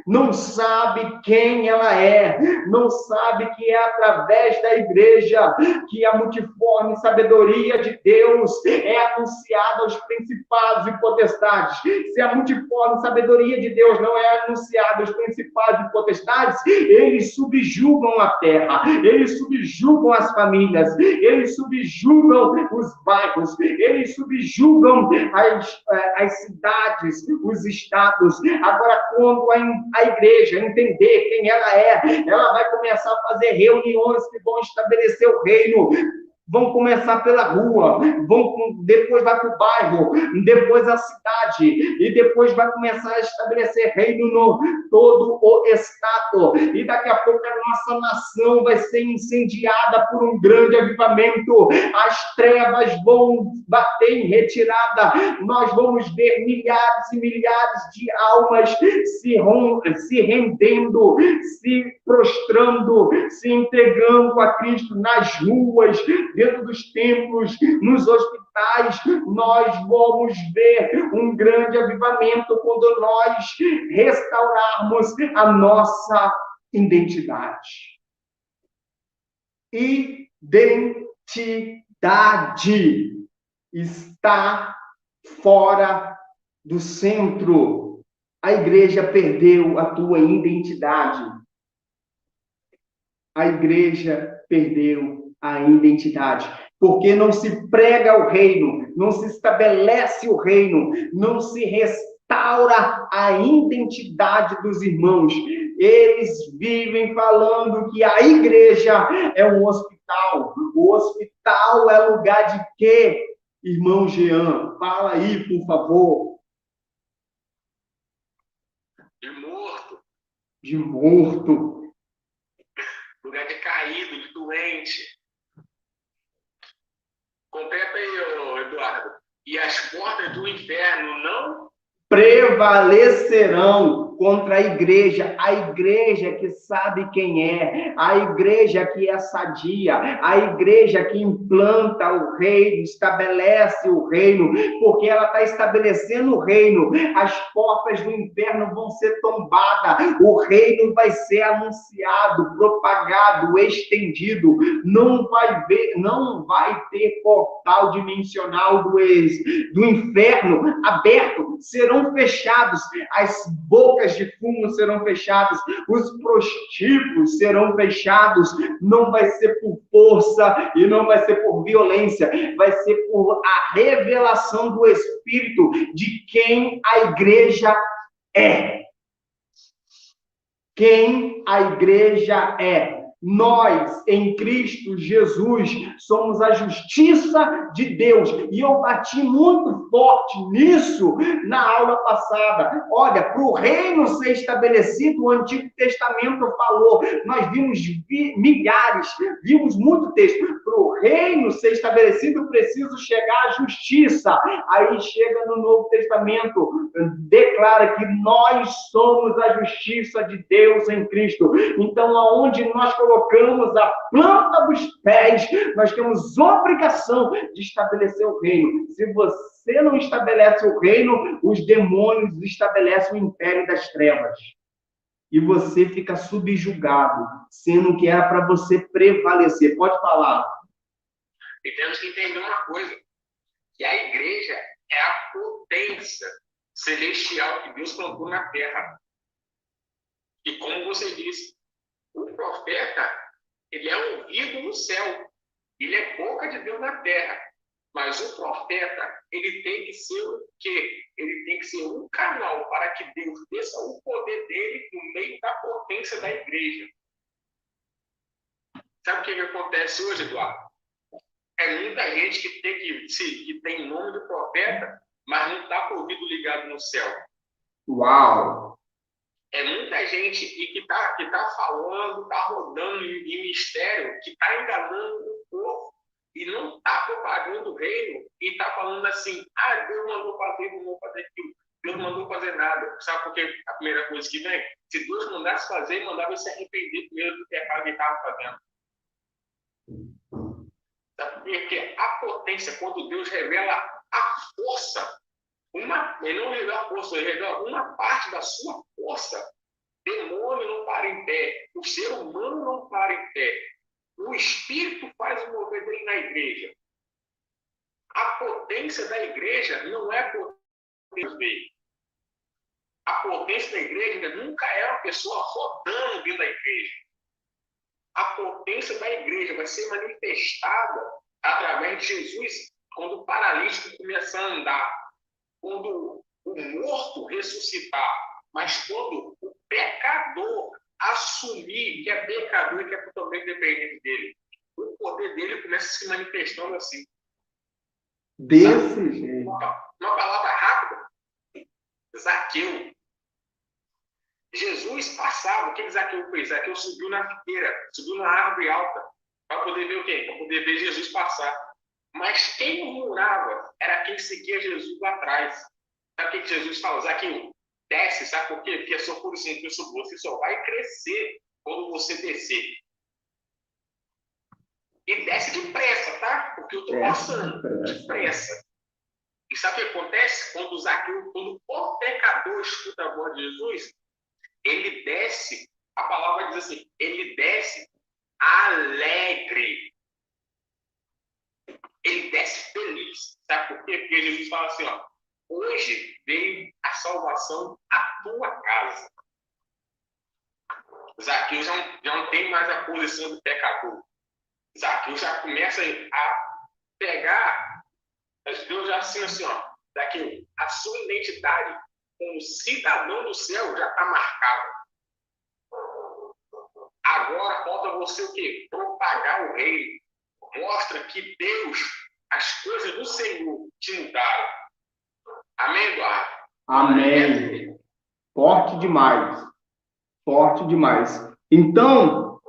Não sabe quem ela é, não sabe que é através da igreja que a multiforme sabedoria de Deus é anunciada aos principados e potestades. Se a multiforme sabedoria de Deus não é anunciada aos principados e potestades, eles subjugam a terra, eles subjugam as famílias, eles subjugam os bairros, eles subjugam as cidades, os estados. Agora, quando a igreja entender quem ela é, ela vai começar a fazer reuniões que vão estabelecer o reino. vão começar pela rua, depois vai para o bairro, depois a cidade, e depois vai começar a estabelecer reino no todo o estado. E daqui a pouco a nossa nação vai ser incendiada por um grande avivamento. As trevas vão bater em retirada. Nós vamos ver milhares e milhares de almas se rendendo, se prostrando, se entregando a Cristo nas ruas, dentro dos templos, nos hospitais. Nós vamos ver um grande avivamento quando nós restaurarmos a nossa identidade. Identidade está fora do centro. A igreja perdeu a tua identidade. A igreja perdeu a identidade. Porque não se prega o reino, não se estabelece o reino, não se restaura a identidade dos irmãos. Eles vivem falando que a igreja é um hospital. O hospital é lugar de quê? Irmão Jean, fala aí, por favor. De morto. De morto. Lugar de caído, de doente. Completa aí, Eduardo. E as portas do inferno não prevalecerão contra a igreja que sabe quem é, a igreja que é sadia, a igreja que implanta o reino, estabelece o reino, porque ela está estabelecendo o reino, as portas do inferno vão ser tombadas, o reino vai ser anunciado, propagado, estendido, não vai ter portal dimensional do inferno aberto, serão fechados, as bocas de fumo serão fechadas, os prostíbulos serão fechados, não vai ser por força e não vai ser por violência, vai ser por a revelação do Espírito de quem a igreja é. Quem a igreja é. Nós, em Cristo Jesus, somos a justiça de Deus. E eu bati muito forte nisso na aula passada. Olha, para o reino ser estabelecido, o Antigo Testamento falou. Nós vimos milhares, vimos muito texto. Para o reino ser estabelecido, preciso chegar à justiça. Aí chega no Novo Testamento, declara que nós somos a justiça de Deus em Cristo. Então, aonde nós colocamos a planta dos pés, nós temos obrigação de estabelecer o reino. Se você não estabelece o reino, os demônios estabelecem o império das trevas. E você fica subjugado, sendo que era para você prevalecer. Pode falar. E temos que entender uma coisa, que a igreja é a potência celestial que Deus plantou na terra. E como você disse, o profeta, ele é ouvido no céu, ele é boca de Deus na terra, mas o profeta, ele tem que ser o quê? Ele tem que ser um canal para que Deus desça o poder dele no meio da potência da igreja. Sabe o que acontece hoje, Eduardo? É muita gente que tem nome do profeta, mas não está com o ouvido ligado no céu. Uau! É muita gente que está falando, está rodando em mistério, que está enganando o povo e não está propagando o reino e está falando assim, Deus mandou fazer, não vou fazer aquilo, Deus não mandou fazer nada. Sabe por que a primeira coisa que vem? Se Deus mandasse fazer, ele mandava se arrepender primeiro do pecado que ele estava fazendo. Sabe? Porque a potência, quando Deus revela a força, ele não revela a força, ele revela uma parte da sua força. Demônio não para em pé, o ser humano não para em pé. O Espírito faz o mover dele na igreja. A potência da igreja não é potência dele. A potência da igreja nunca é uma pessoa rodando dentro da igreja. A potência da igreja vai ser manifestada através de Jesus quando o paralítico começar a andar. Quando o morto ressuscitar, mas quando o pecador assumir que é pecador e que é totalmente dependente dele, o poder dele começa começa se manifestando assim. Desse jeito. Uma palavra rápida. Zaqueu. Jesus passava, o que Zaqueu fez? Zaqueu subiu na figueira, subiu na árvore alta, para poder ver o quê? Para poder ver Jesus passar. Mas quem murmurava era quem seguia Jesus lá atrás. Sabe o que Jesus fala? Zaqueu, desce, sabe por quê? Porque a sua posição que você só vai crescer quando você descer. E desce depressa, tá? Porque eu estou passando, depressa. E sabe o que acontece? Quando o pecador escuta a voz de Jesus, ele desce, a palavra diz assim, ele desce alegre. Ele desce feliz. Sabe por quê? Porque Jesus fala assim, ó, hoje veio a salvação à tua casa. Zaqueu já não tem mais a posição do pecador. Zaqueu já começa a pegar, Deus já assina assim, ó, Zaqueu, a sua identidade como cidadão do céu já está marcada. Agora falta você o quê? Propagar o reino. Mostra que Deus, as coisas do Senhor te mudaram. Amém, Eduardo? Amém. Forte demais. Forte demais. Então,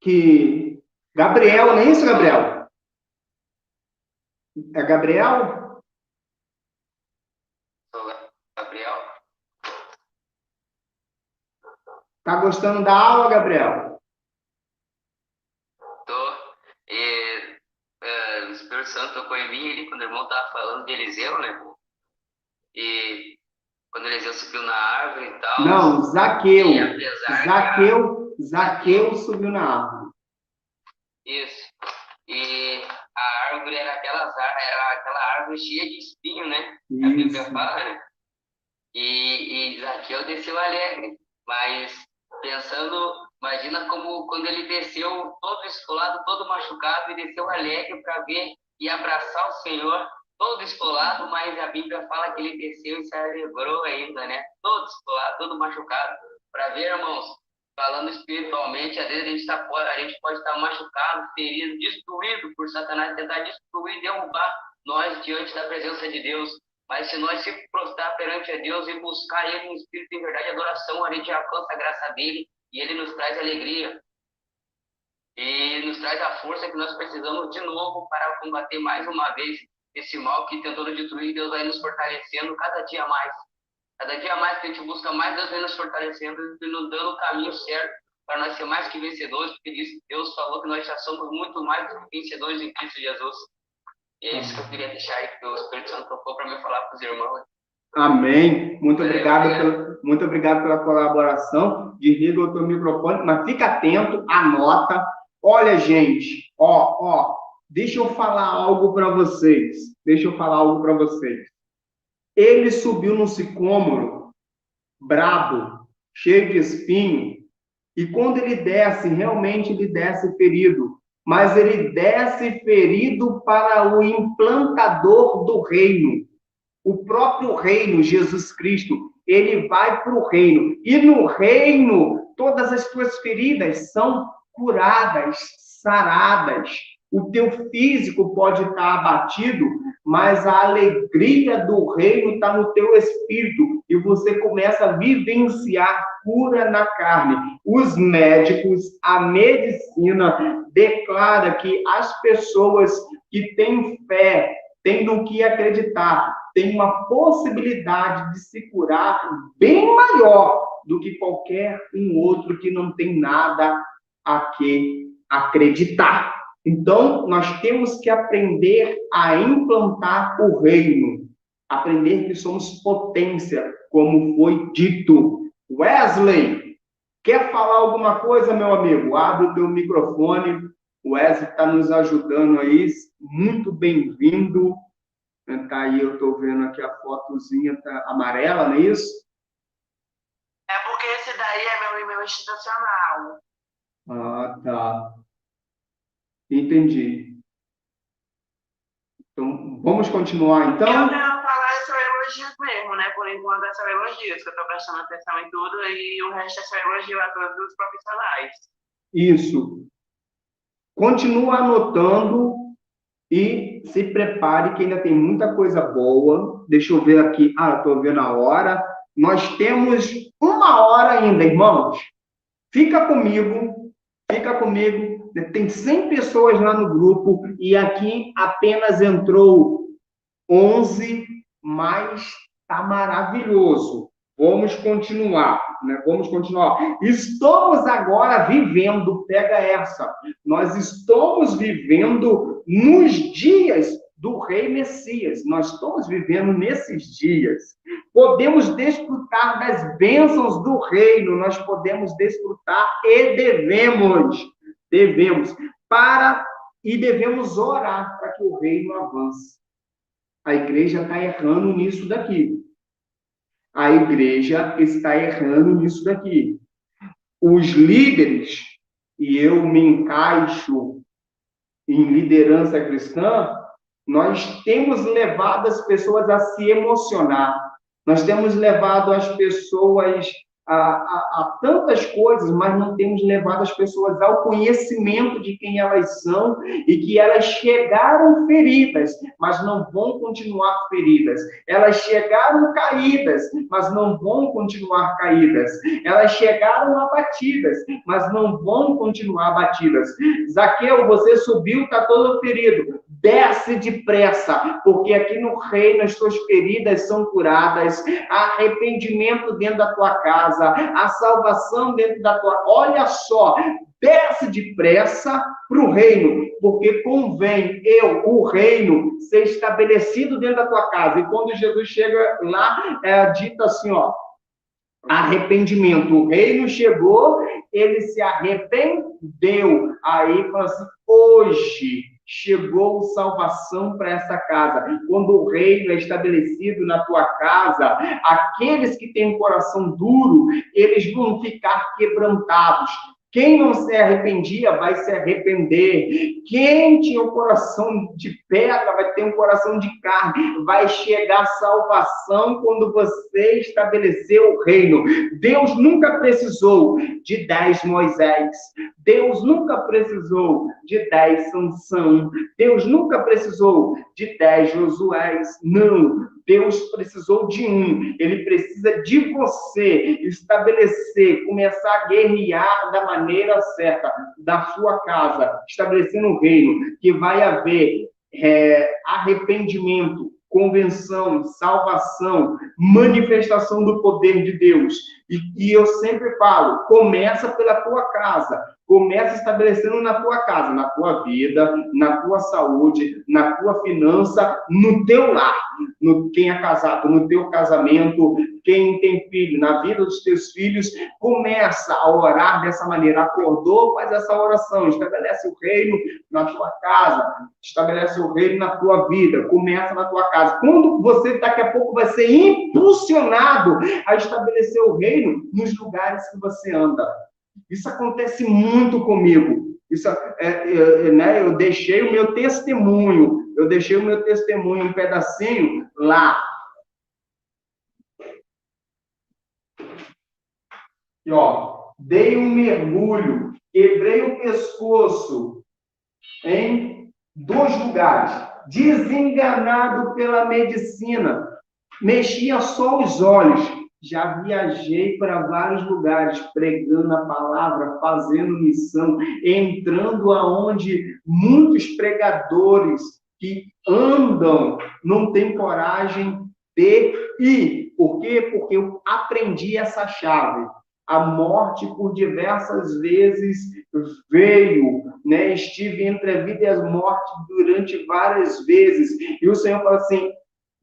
que Gabriel, não é isso, Gabriel? É Gabriel? Gabriel? Tá gostando da aula, Gabriel? Tô. O Espírito Santo tocou em mim ali quando o irmão estava falando de Eliseu, né? E quando Eliseu subiu na árvore e tal. Não, Zaqueu. E apesar Zaqueu subiu na árvore. Isso. E a árvore era aquela árvore cheia de espinho, né? A Bíblia fala, né? E Zaqueu desceu alegre. Mas pensando, imagina como quando ele desceu todo esfolado, todo machucado, e desceu alegre para ver e abraçar o Senhor, todo esfolado, mas a Bíblia fala que ele desceu e se alegrou ainda, né? Todo esfolado, todo machucado. Para ver, irmãos, falando espiritualmente, às vezes a gente pode estar machucado, ferido, destruído por Satanás, tentar destruir, derrubar nós diante da presença de Deus. Mas se nós se prostrar perante a Deus e buscar Ele em espírito e em verdade, adoração, a gente alcança a graça dEle e Ele nos traz alegria. E nos traz a força que nós precisamos de novo para combater mais uma vez esse mal que tentou nos destruir. Deus vai nos fortalecendo cada dia mais. Cada dia mais que a gente busca mais, Deus vem nos fortalecendo e nos dando o caminho certo para nós ser mais que vencedores, porque Deus falou que nós já somos muito mais do que vencedores em Cristo Jesus. E é isso que eu queria deixar aí, que o Espírito Santo tocou para me falar para os irmãos. Amém. Muito obrigado pela colaboração. Desliga o teu microfone, mas fica atento, anota. Olha, gente, deixa eu falar algo para vocês. Ele subiu no sicômoro, brabo, cheio de espinho, e quando ele desce, realmente ele desce ferido, mas ele desce ferido para o implantador do reino. O próprio reino, Jesus Cristo, ele vai para o reino. E no reino, todas as tuas feridas são curadas, saradas. O teu físico pode estar abatido, mas a alegria do reino está no teu espírito. E você começa a vivenciar cura na carne. Os médicos, a medicina, declara que as pessoas que têm fé, têm no que acreditar, tem uma possibilidade de se curar bem maior do que qualquer um outro que não tem nada a que acreditar. Então, nós temos que aprender a implantar o reino, aprender que somos potência, como foi dito. Wesley, quer falar alguma coisa, meu amigo? Abre o teu microfone. O Wesley está nos ajudando aí, muito bem-vindo. Tá aí, eu estou vendo aqui a fotozinha tá amarela, não é isso? É porque esse daí é meu e-mail institucional. Ah, tá. Entendi. Então, vamos continuar, então? Eu quero falar só elogios mesmo, né? Por enquanto é só elogios, que eu estou prestando atenção em tudo, e o resto é só elogio a todos os profissionais. Isso. Continua anotando e se prepare que ainda tem muita coisa boa. Deixa eu ver aqui. Ah, estou vendo a hora. Nós temos 1 hora ainda, irmãos. Fica comigo. Tem 100 pessoas lá no grupo e aqui apenas entrou 11, mas está maravilhoso. Vamos continuar, né? Vamos continuar. Estamos agora vivendo, pega essa, nós estamos vivendo nos dias do Rei Messias. Nós estamos vivendo nesses dias. Podemos desfrutar das bênçãos do reino, nós podemos desfrutar e devemos devemos orar para que o reino avance. A igreja está errando nisso daqui. A igreja está errando nisso daqui. Os líderes, e eu me encaixo em liderança cristã, nós temos levado as pessoas a se emocionar. Nós temos levado as pessoas a tantas coisas, mas não temos levado as pessoas ao conhecimento de quem elas são e que elas chegaram feridas, mas não vão continuar feridas. Elas chegaram caídas, mas não vão continuar caídas. Elas chegaram abatidas, mas não vão continuar abatidas. Zaqueu, você subiu, está todo ferido. Desce depressa, porque aqui no reino as tuas feridas são curadas, há arrependimento dentro da tua casa, a salvação dentro da tua... Olha só, desce depressa para o reino, porque convém o reino, ser estabelecido dentro da tua casa. E quando Jesus chega lá, dito assim, ó, arrependimento. O reino chegou, ele se arrependeu. Aí fala assim, hoje chegou salvação para essa casa. Quando o reino é estabelecido na tua casa, aqueles que têm um coração duro, eles vão ficar quebrantados. Quem não se arrependia vai se arrepender. Quem tinha um coração de pedra vai ter um coração de carne. Vai chegar salvação quando você estabeleceu o reino. Deus nunca precisou de 10 Moisés. Deus nunca precisou de 10 Sansão. Deus nunca precisou de 10 Josués. Não. Deus precisou de um. Ele precisa de você estabelecer, começar a guerrear da maneira certa, da sua casa, estabelecendo um reino, que vai haver arrependimento, convenção, salvação, manifestação do poder de Deus. E eu sempre falo, começa pela tua casa. Começa estabelecendo na tua casa, na tua vida, na tua saúde, na tua finança, no teu lar. Quem é casado, no teu casamento, quem tem filho, na vida dos teus filhos, começa a orar dessa maneira. Acordou, faz essa oração, estabelece o reino na tua casa, estabelece o reino na tua vida, começa na tua casa. Quando você, daqui a pouco, vai ser impulsionado a estabelecer o reino nos lugares que você anda. Isso acontece muito comigo. Eu deixei o meu testemunho. Um pedacinho lá. E, ó, dei um mergulho, quebrei o pescoço em 2 lugares. Desenganado pela medicina. Mexia só os olhos. Já viajei para vários lugares, pregando a palavra, fazendo missão, entrando aonde muitos pregadores que andam não têm coragem de ir. Por quê? Porque eu aprendi essa chave. A morte, por diversas vezes, veio, né? Estive entre a vida e a morte durante várias vezes. E o Senhor fala assim,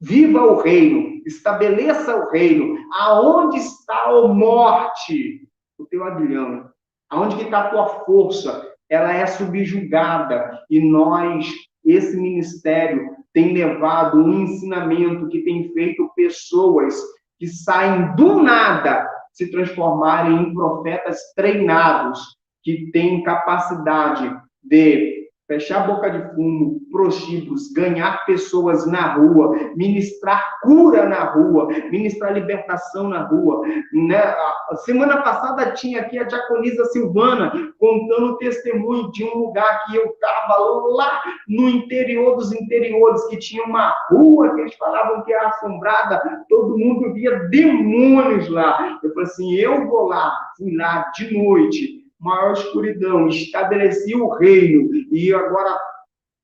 viva o reino, estabeleça o reino. Aonde está a morte? O teu aguilhão. Aonde que está a tua força? Ela é subjugada. E nós, esse ministério, tem levado um ensinamento que tem feito pessoas que saem do nada se transformarem em profetas treinados, que têm capacidade de fechar a boca de fumo, prostíbulos, ganhar pessoas na rua, ministrar cura na rua, ministrar libertação na rua. Né? A semana passada tinha aqui a diaconisa Silvana contando o testemunho de um lugar que eu estava lá no interior dos interiores, que tinha uma rua que eles falavam que era assombrada, todo mundo via demônios lá. Eu falei assim, eu vou lá, fui lá de noite, maior escuridão, estabeleci o reino, e agora,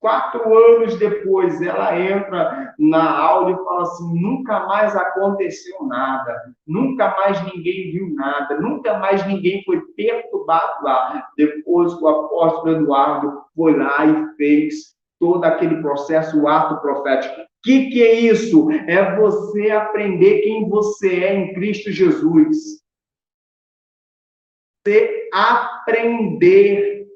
4 anos depois, ela entra na aula e fala assim, nunca mais aconteceu nada, nunca mais ninguém viu nada, nunca mais ninguém foi perturbado lá. Depois o apóstolo Eduardo foi lá e fez todo aquele processo, o ato profético. O que é isso? É você aprender quem você é em Cristo Jesus. Você aprender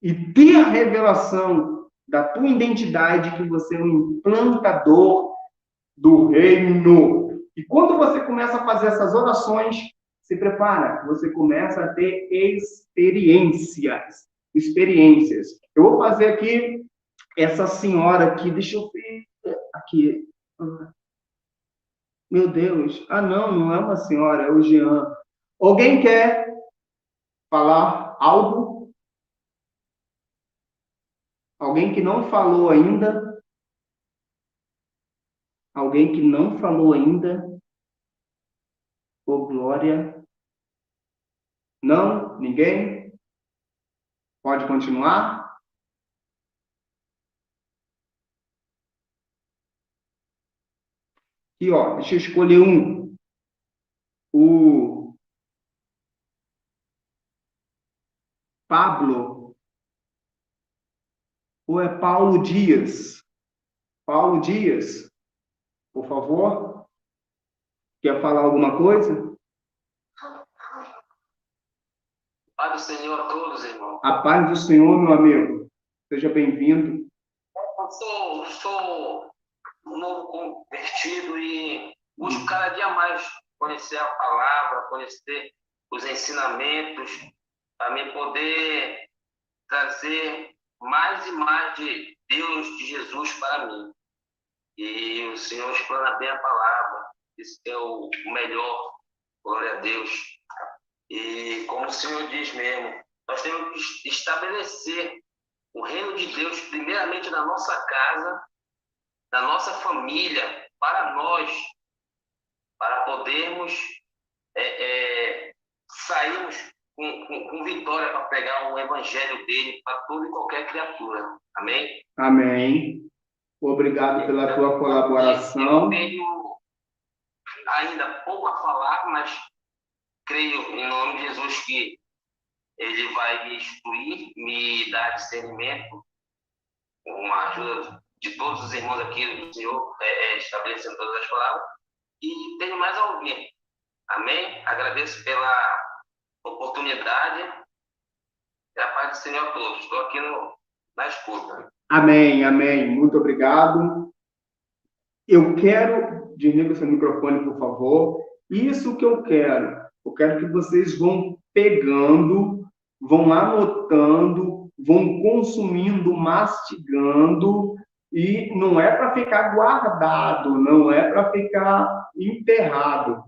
e ter a revelação da tua identidade, que você é um implantador do reino. E quando você começa a fazer essas orações, se prepara, você começa a ter experiências. Eu vou fazer aqui, essa senhora aqui, deixa eu ver, aqui. Meu Deus, não é uma senhora, é o Jean. Alguém quer falar algo? Alguém que não falou ainda? Alguém que não falou ainda? Ô, glória. Não? Ninguém? Pode continuar? Aqui, ó, deixa eu escolher um. O Pablo. Ou é Paulo Dias? Paulo Dias, por favor. Quer falar alguma coisa? Paz do Senhor a todos, irmão. A paz do Senhor, meu amigo. Seja bem-vindo. Eu sou um novo convertido e busco cada dia mais conhecer a palavra, conhecer os ensinamentos, para me poder trazer mais e mais de Deus, de Jesus para mim. E o Senhor explana bem a palavra. Isso é o melhor. Glória a Deus. E como o Senhor diz mesmo, nós temos que estabelecer o reino de Deus primeiramente na nossa casa, na nossa família, para nós, para podermos sairmos com vitória para pregar o evangelho dele para toda e qualquer criatura. Amém? Amém. Obrigado pela tua colaboração. Eu tenho ainda pouco a falar, mas creio em nome de Jesus que ele vai me instruir, me dar discernimento, com a ajuda de todos os irmãos aqui do Senhor, estabelecendo todas as palavras. E tenho mais a ouvir. Amém? Agradeço pela oportunidade. E a paz do Senhor a todos. Estou aqui na escuta. Amém, amém. Muito obrigado. Eu quero... Desliga o seu microfone, por favor. Isso que eu quero. Eu quero que vocês vão pegando, vão anotando, vão consumindo, mastigando, e não é para ficar guardado, não é para ficar enterrado.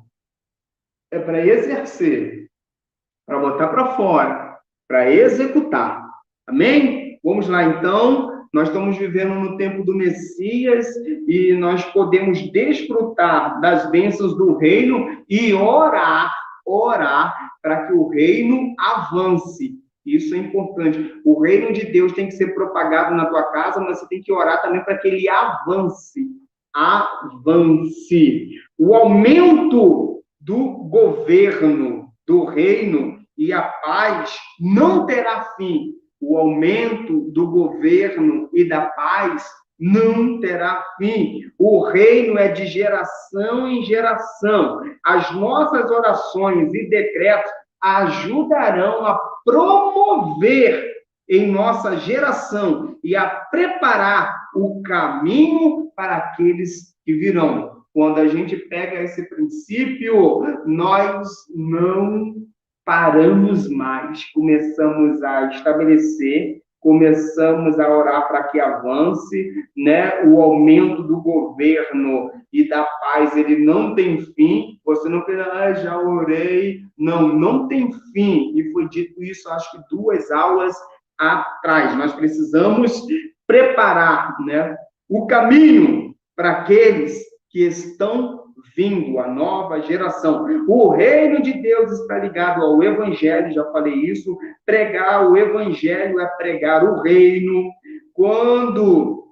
É para exercer, para botar para fora, para executar. Amém? Vamos lá, então. Nós estamos vivendo no tempo do Messias e nós podemos desfrutar das bênçãos do reino e orar para que o reino avance. Isso é importante. O reino de Deus tem que ser propagado na tua casa, mas você tem que orar também para que ele avance. Avance. O aumento do governo, do reino e a paz não terá fim. O aumento do governo e da paz não terá fim. O reino é de geração em geração. As nossas orações e decretos ajudarão a promover em nossa geração e a preparar o caminho para aqueles que virão. Quando a gente pega esse princípio, nós não paramos mais, começamos a estabelecer, começamos a orar para que avance, né? O aumento do governo e da paz, ele não tem fim. Você não pensa, já orei. Não, não tem fim. E foi dito isso, acho que 2 aulas atrás. Nós precisamos preparar, né, o caminho para aqueles que estão vindo, a nova geração. O reino de Deus está ligado ao evangelho, já falei isso. Pregar o evangelho é pregar o reino. Quando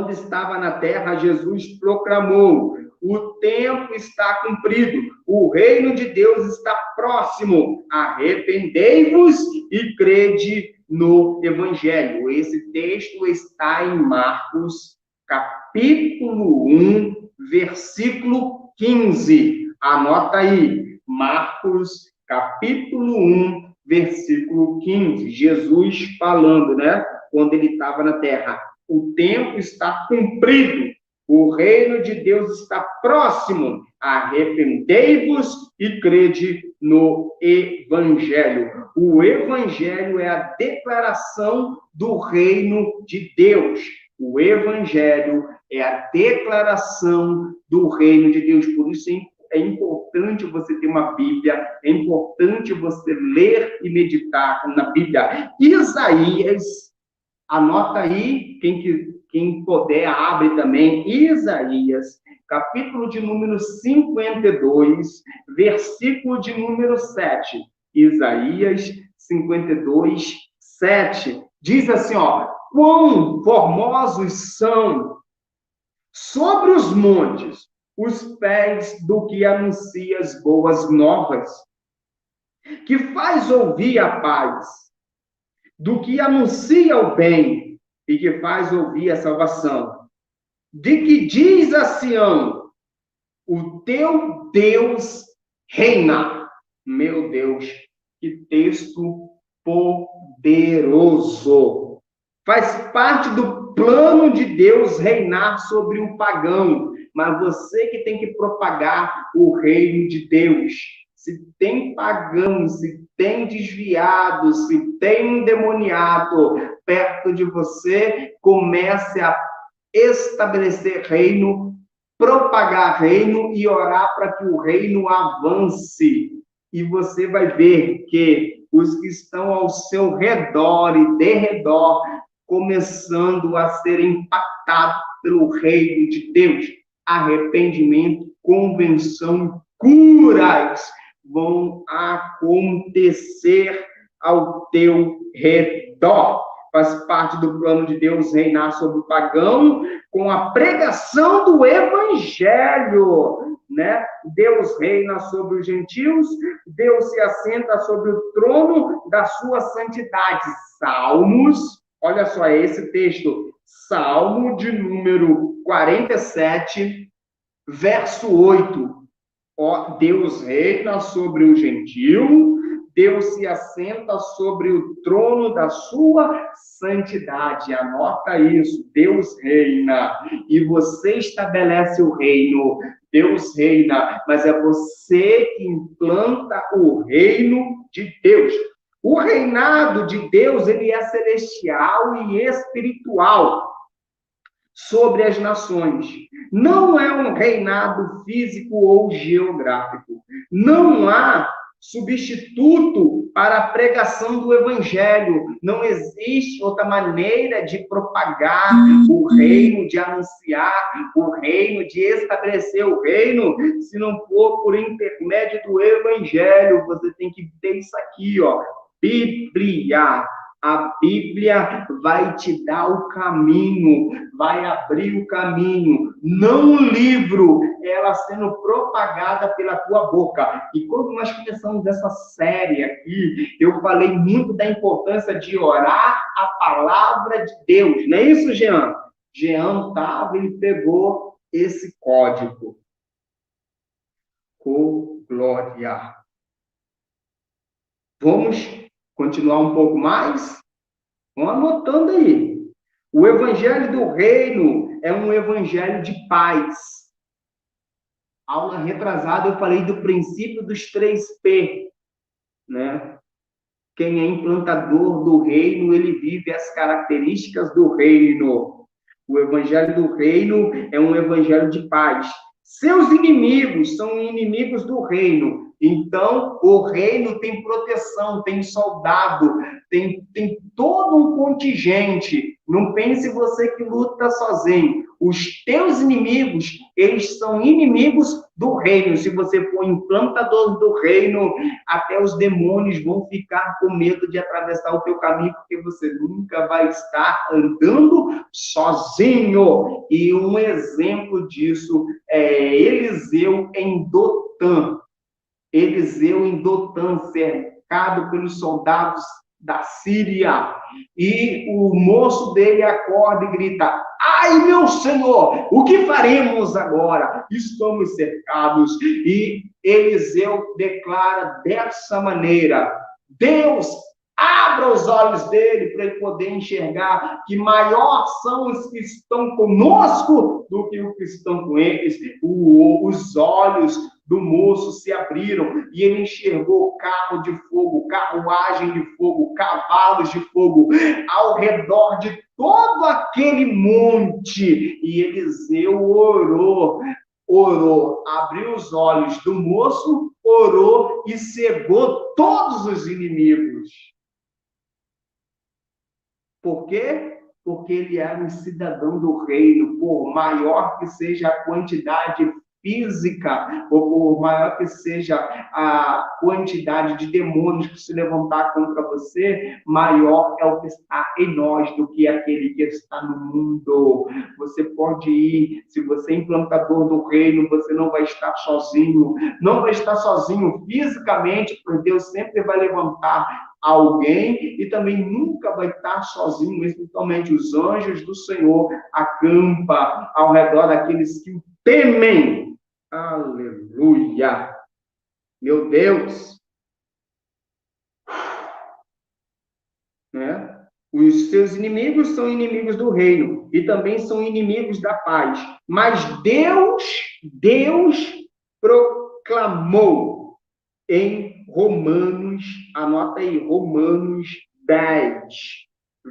estava na terra, Jesus proclamou: o tempo está cumprido, o reino de Deus está próximo, arrependei-vos e crede no evangelho. Esse texto está em Marcos, capítulo 1, versículo 15. Anota aí, Marcos, capítulo 1, versículo 15. Jesus falando, né? Quando ele estava na terra. O tempo está cumprido, o reino de Deus está próximo, arrependei-vos e crede no evangelho. O evangelho é a declaração do reino de Deus. O evangelho é a declaração do reino de Deus. Por isso é importante você ter uma Bíblia, é importante você ler e meditar na Bíblia. Isaías, anota aí, quem puder, abre também, Isaías, capítulo de número 52, versículo de número 7. Isaías 52, 7. Diz assim, ó: quão formosos são sobre os montes os pés do que anuncia as boas novas, que faz ouvir a paz, do que anuncia o bem e que faz ouvir a salvação, de que diz a Sião: o teu Deus reina. Meu Deus, que texto poderoso! Faz parte do plano de Deus reinar sobre o pagão, mas você que tem que propagar o reino de Deus. Se tem pagão, se tem desviado, se tem endemoniado perto de você, comece a estabelecer reino, propagar reino e orar para que o reino avance. E você vai ver que os que estão ao seu redor e derredor, começando a ser impactados pelo reino de Deus. Arrependimento, convenção, curas vão acontecer ao teu redor. Faz parte do plano de Deus reinar sobre o pagão com a pregação do evangelho, né? Deus reina sobre os gentios, Deus se assenta sobre o trono da sua santidade. Salmos, olha só esse texto, Salmo de número 47, verso 8. Ó, Deus reina sobre o gentio, Deus se assenta sobre o trono da sua santidade. Anota isso, Deus reina e você estabelece o reino. Deus reina, mas é você que implanta o reino de Deus. O reinado de Deus, ele é celestial e espiritual sobre as nações. Não é um reinado físico ou geográfico. Não há substituto para a pregação do evangelho. Não existe outra maneira de propagar o reino, de anunciar o reino, de estabelecer o reino, se não for por intermédio do evangelho. Você tem que ter isso aqui, ó, Bíblia. A Bíblia vai te dar o caminho, vai abrir o caminho, não o livro, ela sendo propagada pela tua boca. E quando nós começamos essa série aqui, eu falei muito da importância de orar a palavra de Deus. Não é isso, Jean? Jean estava, ele pegou esse código. Oh, glória! Vamos continuar um pouco mais? Vão anotando aí. O evangelho do reino é um evangelho de paz. Aula retrasada eu falei do princípio dos 3P, né? Quem é implantador do reino, ele vive as características do reino. O evangelho do reino é um evangelho de paz. Seus inimigos são inimigos do reino. Então, o reino tem proteção, tem soldado, tem todo um contingente. Não pense você que luta sozinho. Os teus inimigos, eles são inimigos do reino. Se você for implantador do reino, até os demônios vão ficar com medo de atravessar o teu caminho, porque você nunca vai estar andando sozinho. E um exemplo disso é Eliseu em Dotã. Eliseu em Dotã, cercado pelos soldados da Síria. E o moço dele acorda e grita: ai, meu senhor, o que faremos agora? Estamos cercados. E Eliseu declara dessa maneira: Deus, abra os olhos dele para ele poder enxergar que maior são os que estão conosco do que os que estão com eles. Os olhos do moço se abriram e ele enxergou carro de fogo, carruagem de fogo, cavalos de fogo ao redor de todo aquele monte. E Eliseu orou, abriu os olhos do moço, orou e cegou todos os inimigos. Por quê? Porque ele era um cidadão do reino, por maior que seja a quantidade física, ou por maior que seja a quantidade de demônios que se levantar contra você, maior é o que está em nós do que aquele que está no mundo. Você pode ir, se você é implantador do reino, você não vai estar sozinho, não vai estar sozinho fisicamente, porque Deus sempre vai levantar alguém e também nunca vai estar sozinho, especialmente os anjos do Senhor acampa ao redor daqueles que o temem. Aleluia! Meu Deus! Né? Os seus inimigos são inimigos do reino e também são inimigos da paz. Mas Deus proclamou em Romanos, anota aí, Romanos 10,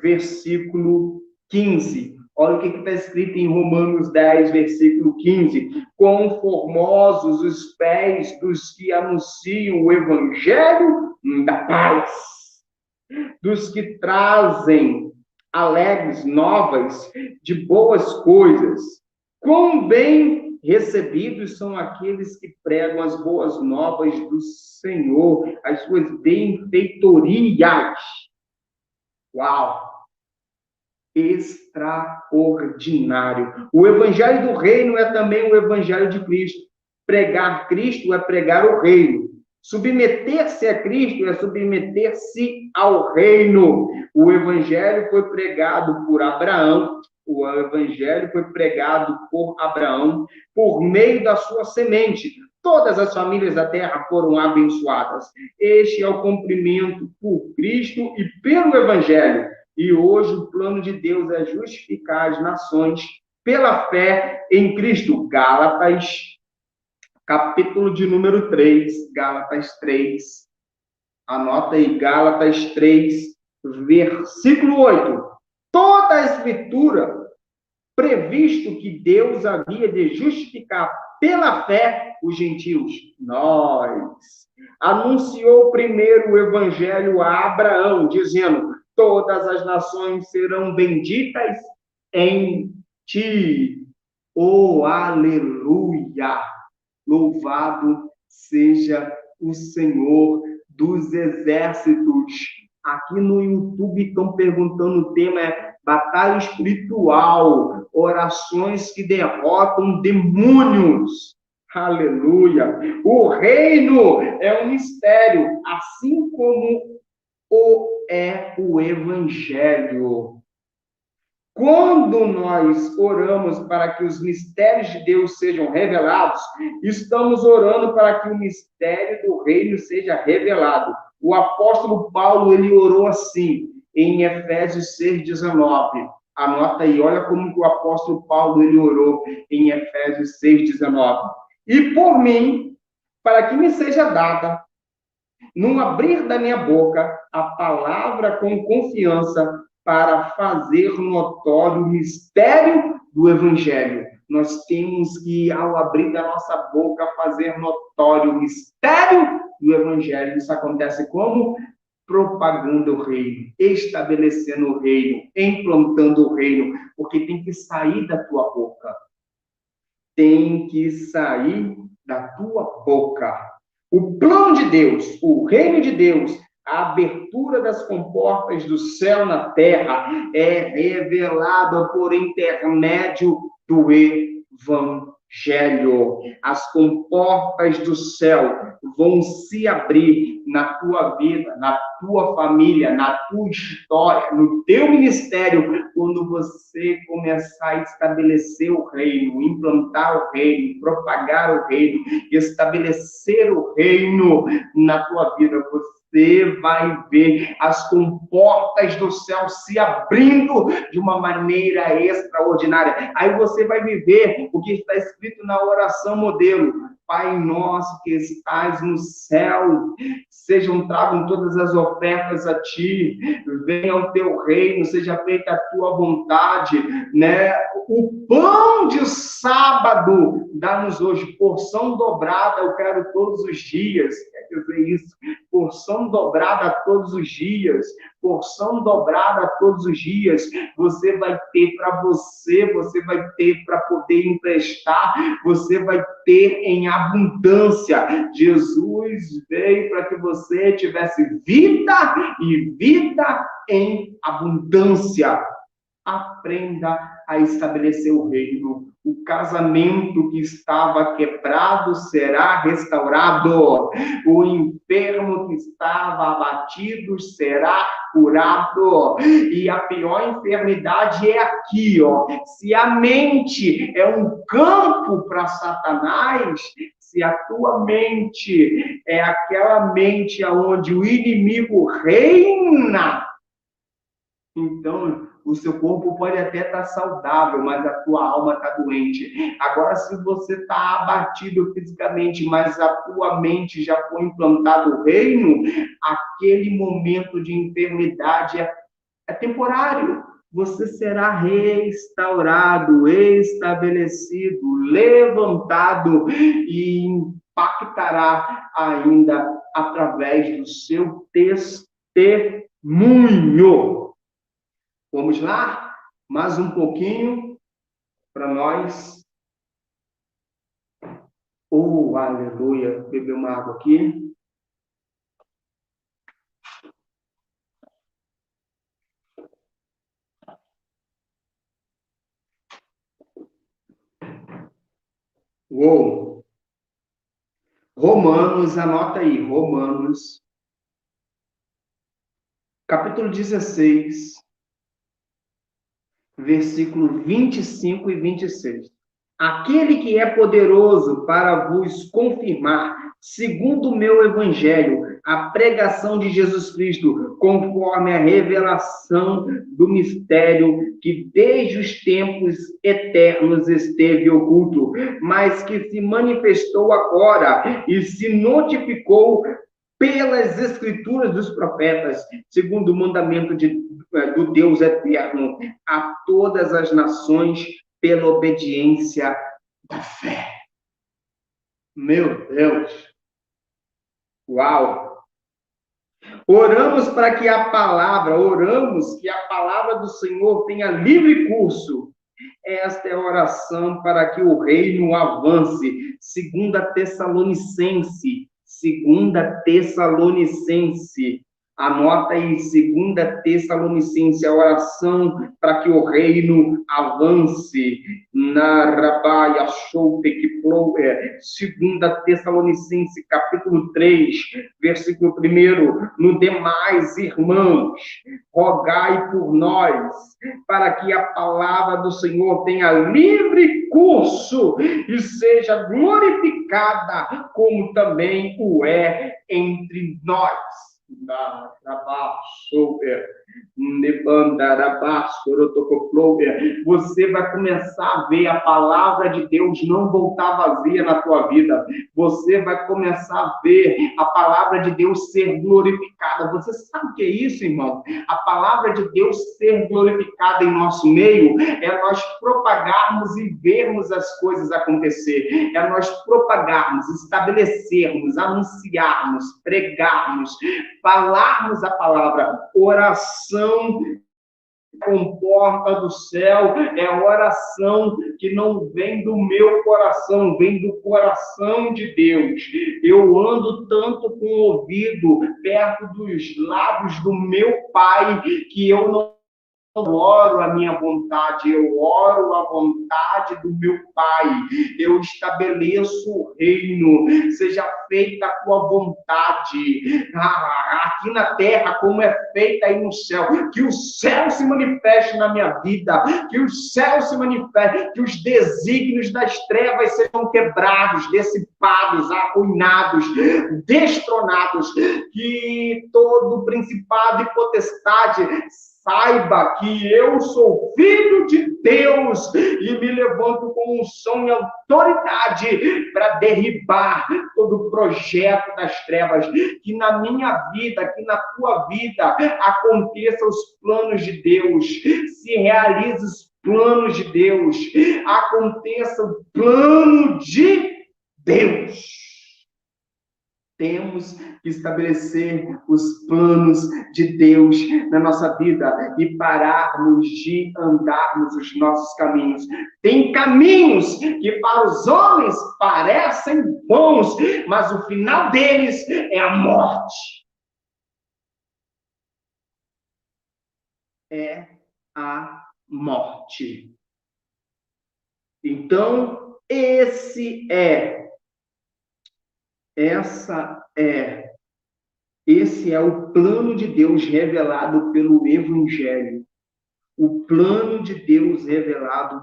versículo 15. Olha o que está escrito em Romanos 10, versículo 15. Quão formosos os pés dos que anunciam o evangelho da paz, dos que trazem alegres novas de boas coisas. Quão bem recebidos são aqueles que pregam as boas novas do Senhor, as suas benfeitorias. Uau! Extraordinário. O evangelho do reino é também o evangelho de Cristo. Pregar Cristo é pregar o reino. Submeter-se a Cristo é submeter-se ao reino. O evangelho foi pregado por Abraão. O evangelho foi pregado por Abraão por meio da sua semente. Todas as famílias da terra foram abençoadas. Este é o cumprimento por Cristo e pelo evangelho. E hoje o plano de Deus é justificar as nações pela fé em Cristo. Gálatas, capítulo de número 3, Gálatas 3. Anota aí, Gálatas 3, versículo 8. Toda a escritura, previsto que Deus havia de justificar pela fé os gentios, nós, anunciou primeiro o evangelho a Abraão, dizendo: todas as nações serão benditas em ti. Oh, aleluia! Louvado seja o Senhor dos exércitos. Aqui no YouTube estão perguntando, o tema é batalha espiritual, orações que derrotam demônios. Aleluia! O reino é um mistério, assim como é o evangelho. Quando nós oramos para que os mistérios de Deus sejam revelados, estamos orando para que o mistério do reino seja revelado. O apóstolo Paulo, ele orou assim, em Efésios 6:19. Anota aí, olha como o apóstolo Paulo, ele orou em Efésios 6:19. E por mim, para que me seja dada no abrir da minha boca, a palavra com confiança para fazer notório o mistério do Evangelho. Nós temos que, ao abrir da nossa boca, fazer notório o mistério do Evangelho. Isso acontece como? Propagando o reino, estabelecendo o reino, implantando o reino, porque tem que sair da tua boca. Tem que sair da tua boca. O plano de Deus, o reino de Deus, a abertura das comportas do céu na terra é revelada por intermédio do Evangelho. As comportas do céu vão se abrir na tua vida, na tua família, na tua história, no teu ministério, quando você começar a estabelecer o reino, implantar o reino, propagar o reino, estabelecer o reino na tua vida. Você vai ver as comportas do céu se abrindo de uma maneira extraordinária. Aí você vai viver o que está escrito na oração modelo. Pai nosso que estás no céu, sejam tragas todas as ofertas a ti, venha o teu reino, seja feita a tua vontade, né? O pão de sábado, dá-nos hoje porção dobrada, eu quero todos os dias, quer dizer isso, porção dobrada todos os dias, porção dobrada todos os dias, você vai ter para você, você vai ter para poder emprestar, você vai ter em abundância. Jesus veio para que você tivesse vida e vida em abundância. Aprenda a estabelecer o reino. O casamento que estava quebrado será restaurado. O enfermo que estava abatido será curado. E a pior enfermidade é aqui, ó. Se a mente é um campo para Satanás, se a tua mente é aquela mente onde o inimigo reina, então o seu corpo pode até estar saudável, mas a tua alma está doente. Agora, se você está abatido fisicamente, mas a tua mente já foi implantado o reino, aquele momento de enfermidade é temporário. Você será restaurado, estabelecido, levantado e impactará ainda através do seu testemunho. Vamos lá? Mais um pouquinho para nós. Oh, aleluia. Beber uma água aqui. Uou! Romanos, anota aí, Romanos, capítulo 16, versículo 25 e 26. Aquele que é poderoso para vos confirmar, segundo o meu evangelho, a pregação de Jesus Cristo, conforme a revelação do mistério que desde os tempos eternos esteve oculto, mas que se manifestou agora e se notificou pelas escrituras dos profetas, segundo o mandamento do Deus eterno, a todas as nações pela obediência da fé. Meu Deus! Uau! Oramos que a palavra do Senhor tenha livre curso. Esta é a oração para que o reino avance. 2 Tessalonicense. Anota aí, 2 Tessalonicense, a oração para que o reino avance. Na Rabaia Shoupe, que 2 Tessalonicense, capítulo 3, versículo 1. No demais, irmãos, rogai por nós, para que a palavra do Senhor tenha livre curso e seja glorificada, como também o é entre nós. Você vai começar a ver a palavra de Deus não voltar vazia na tua vida. Você vai começar a ver a palavra de Deus ser glorificada. Você sabe o que é isso, irmão? A palavra de Deus ser glorificada em nosso meio é nós propagarmos e vermos as coisas acontecer. É nós propagarmos, estabelecermos, anunciarmos, pregarmos, falarmos a palavra. Oração comporta do céu, é oração que não vem do meu coração, vem do coração de Deus. Eu ando tanto com o ouvido perto dos lábios do meu Pai, que eu não oro a minha vontade, eu oro a vontade do meu Pai. Eu estabeleço o reino, seja feita a tua vontade, aqui na terra, como é feita aí no céu. Que o céu se manifeste na minha vida, que o céu se manifeste, que os desígnios das trevas sejam quebrados, dissipados, arruinados, destronados, que todo principado e potestade saiba que eu sou filho de Deus e me levanto com unção e autoridade para derribar todo projeto das trevas. Que na minha vida, que na tua vida aconteçam os planos de Deus, se realizem os planos de Deus, aconteça o plano de Deus. Temos que estabelecer os planos de Deus na nossa vida e pararmos de andarmos os nossos caminhos. Tem caminhos que para os homens parecem bons, mas o final deles é a morte. É a morte. Então, esse é o plano de Deus revelado pelo Evangelho. O plano de Deus revelado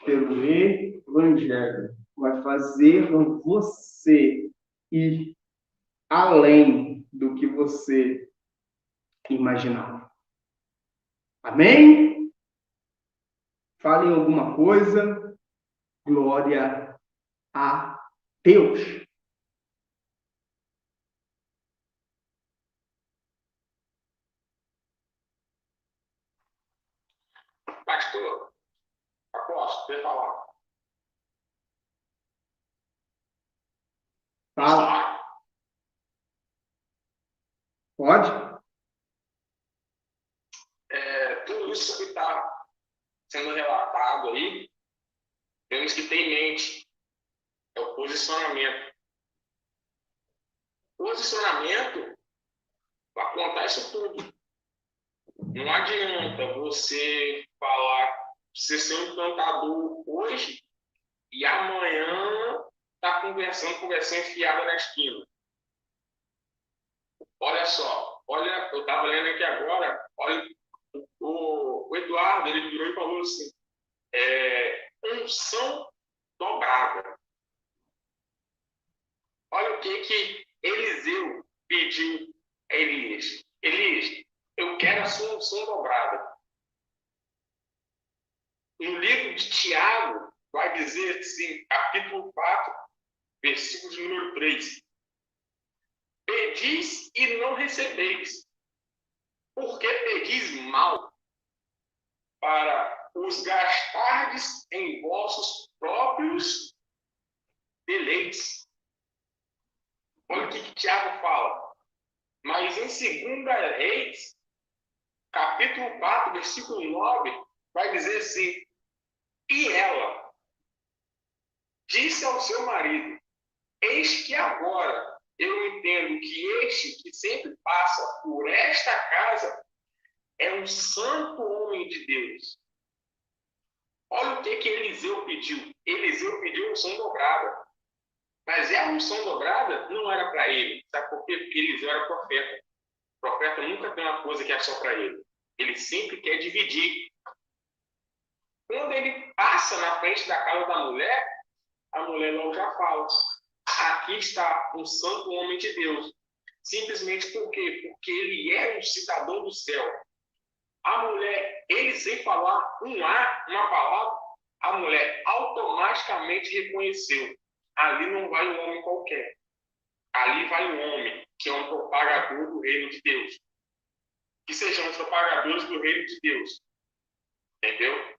pelo Evangelho vai fazer você ir além do que você imaginava. Amém? Falem alguma coisa. Glória a Deus. Pastor, apóstolo, quer falar? Fala. Pode? Tudo isso que está sendo relatado aí, temos que ter em mente. É o posicionamento. Posicionamento acontece tudo. Não adianta você falar, você ser um cantador hoje e amanhã tá conversando enfiada na esquina. Olha só, eu estava lendo aqui agora, olha, o Eduardo, ele virou e falou assim, unção dobrada. Olha o que Eliseu pediu a Elias. Elias, eu quero a sua unção dobrada. No livro de Tiago, vai dizer assim, capítulo 4, versículo de número 3. Pedis e não recebeis, porque pedis mal, para os gastardes em vossos próprios deleites. Olha o que Tiago fala. Mas em 2 Reis, capítulo 4, versículo 9, vai dizer assim, e ela disse ao seu marido, eis que agora eu entendo que este que sempre passa por esta casa é um santo homem de Deus. Olha o que Eliseu pediu. Eliseu pediu unção dobrada. Mas a unção dobrada não era para ele. Sabe por quê? Porque Eliseu era profeta. O profeta nunca tem uma coisa que é só para ele. Ele sempre quer dividir. Quando ele passa na frente da casa da mulher, a mulher logo já fala, aqui está um santo homem de Deus. Simplesmente por quê? Porque ele é um cidadão do céu. A mulher, ele sem falar uma palavra, a mulher automaticamente reconheceu. Ali não vai um homem qualquer. Ali vai um homem que é um propagador do reino de Deus. Que sejamos propagadores do reino de Deus. Entendeu?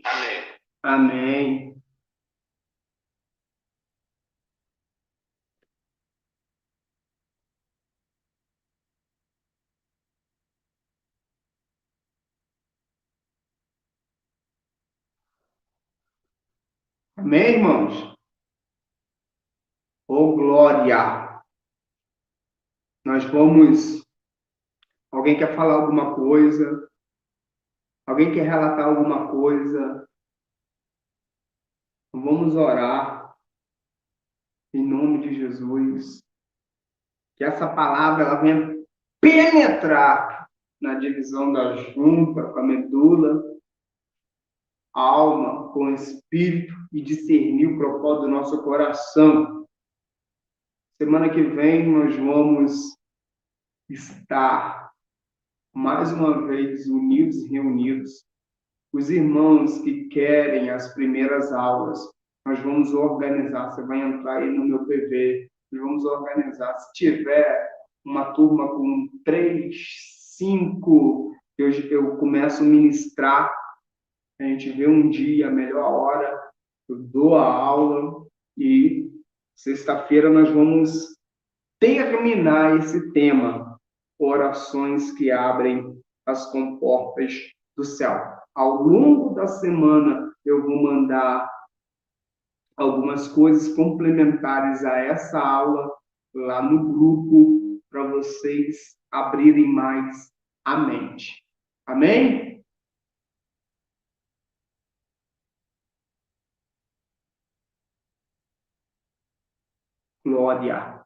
Amém. Amém. Amém, irmãos? Ô, glória! Nós vamos... Alguém quer falar alguma coisa? Alguém quer relatar alguma coisa? Vamos orar em nome de Jesus. Que essa palavra ela venha penetrar na divisão da junta, com a medula, a alma, com o espírito e discernir o propósito do nosso coração. Semana que vem nós vamos estar mais uma vez unidos e reunidos. Os irmãos que querem as primeiras aulas, nós vamos organizar. Você vai entrar aí no meu PV, nós vamos organizar. Se tiver uma turma com 3, 5, eu começo a ministrar. A gente vê um dia, a melhor hora, eu dou a aula e sexta-feira nós vamos terminar esse tema, orações que abrem as comportas do céu. Ao longo da semana, eu vou mandar algumas coisas complementares a essa aula lá no grupo, para vocês abrirem mais a mente. Amém? Glória.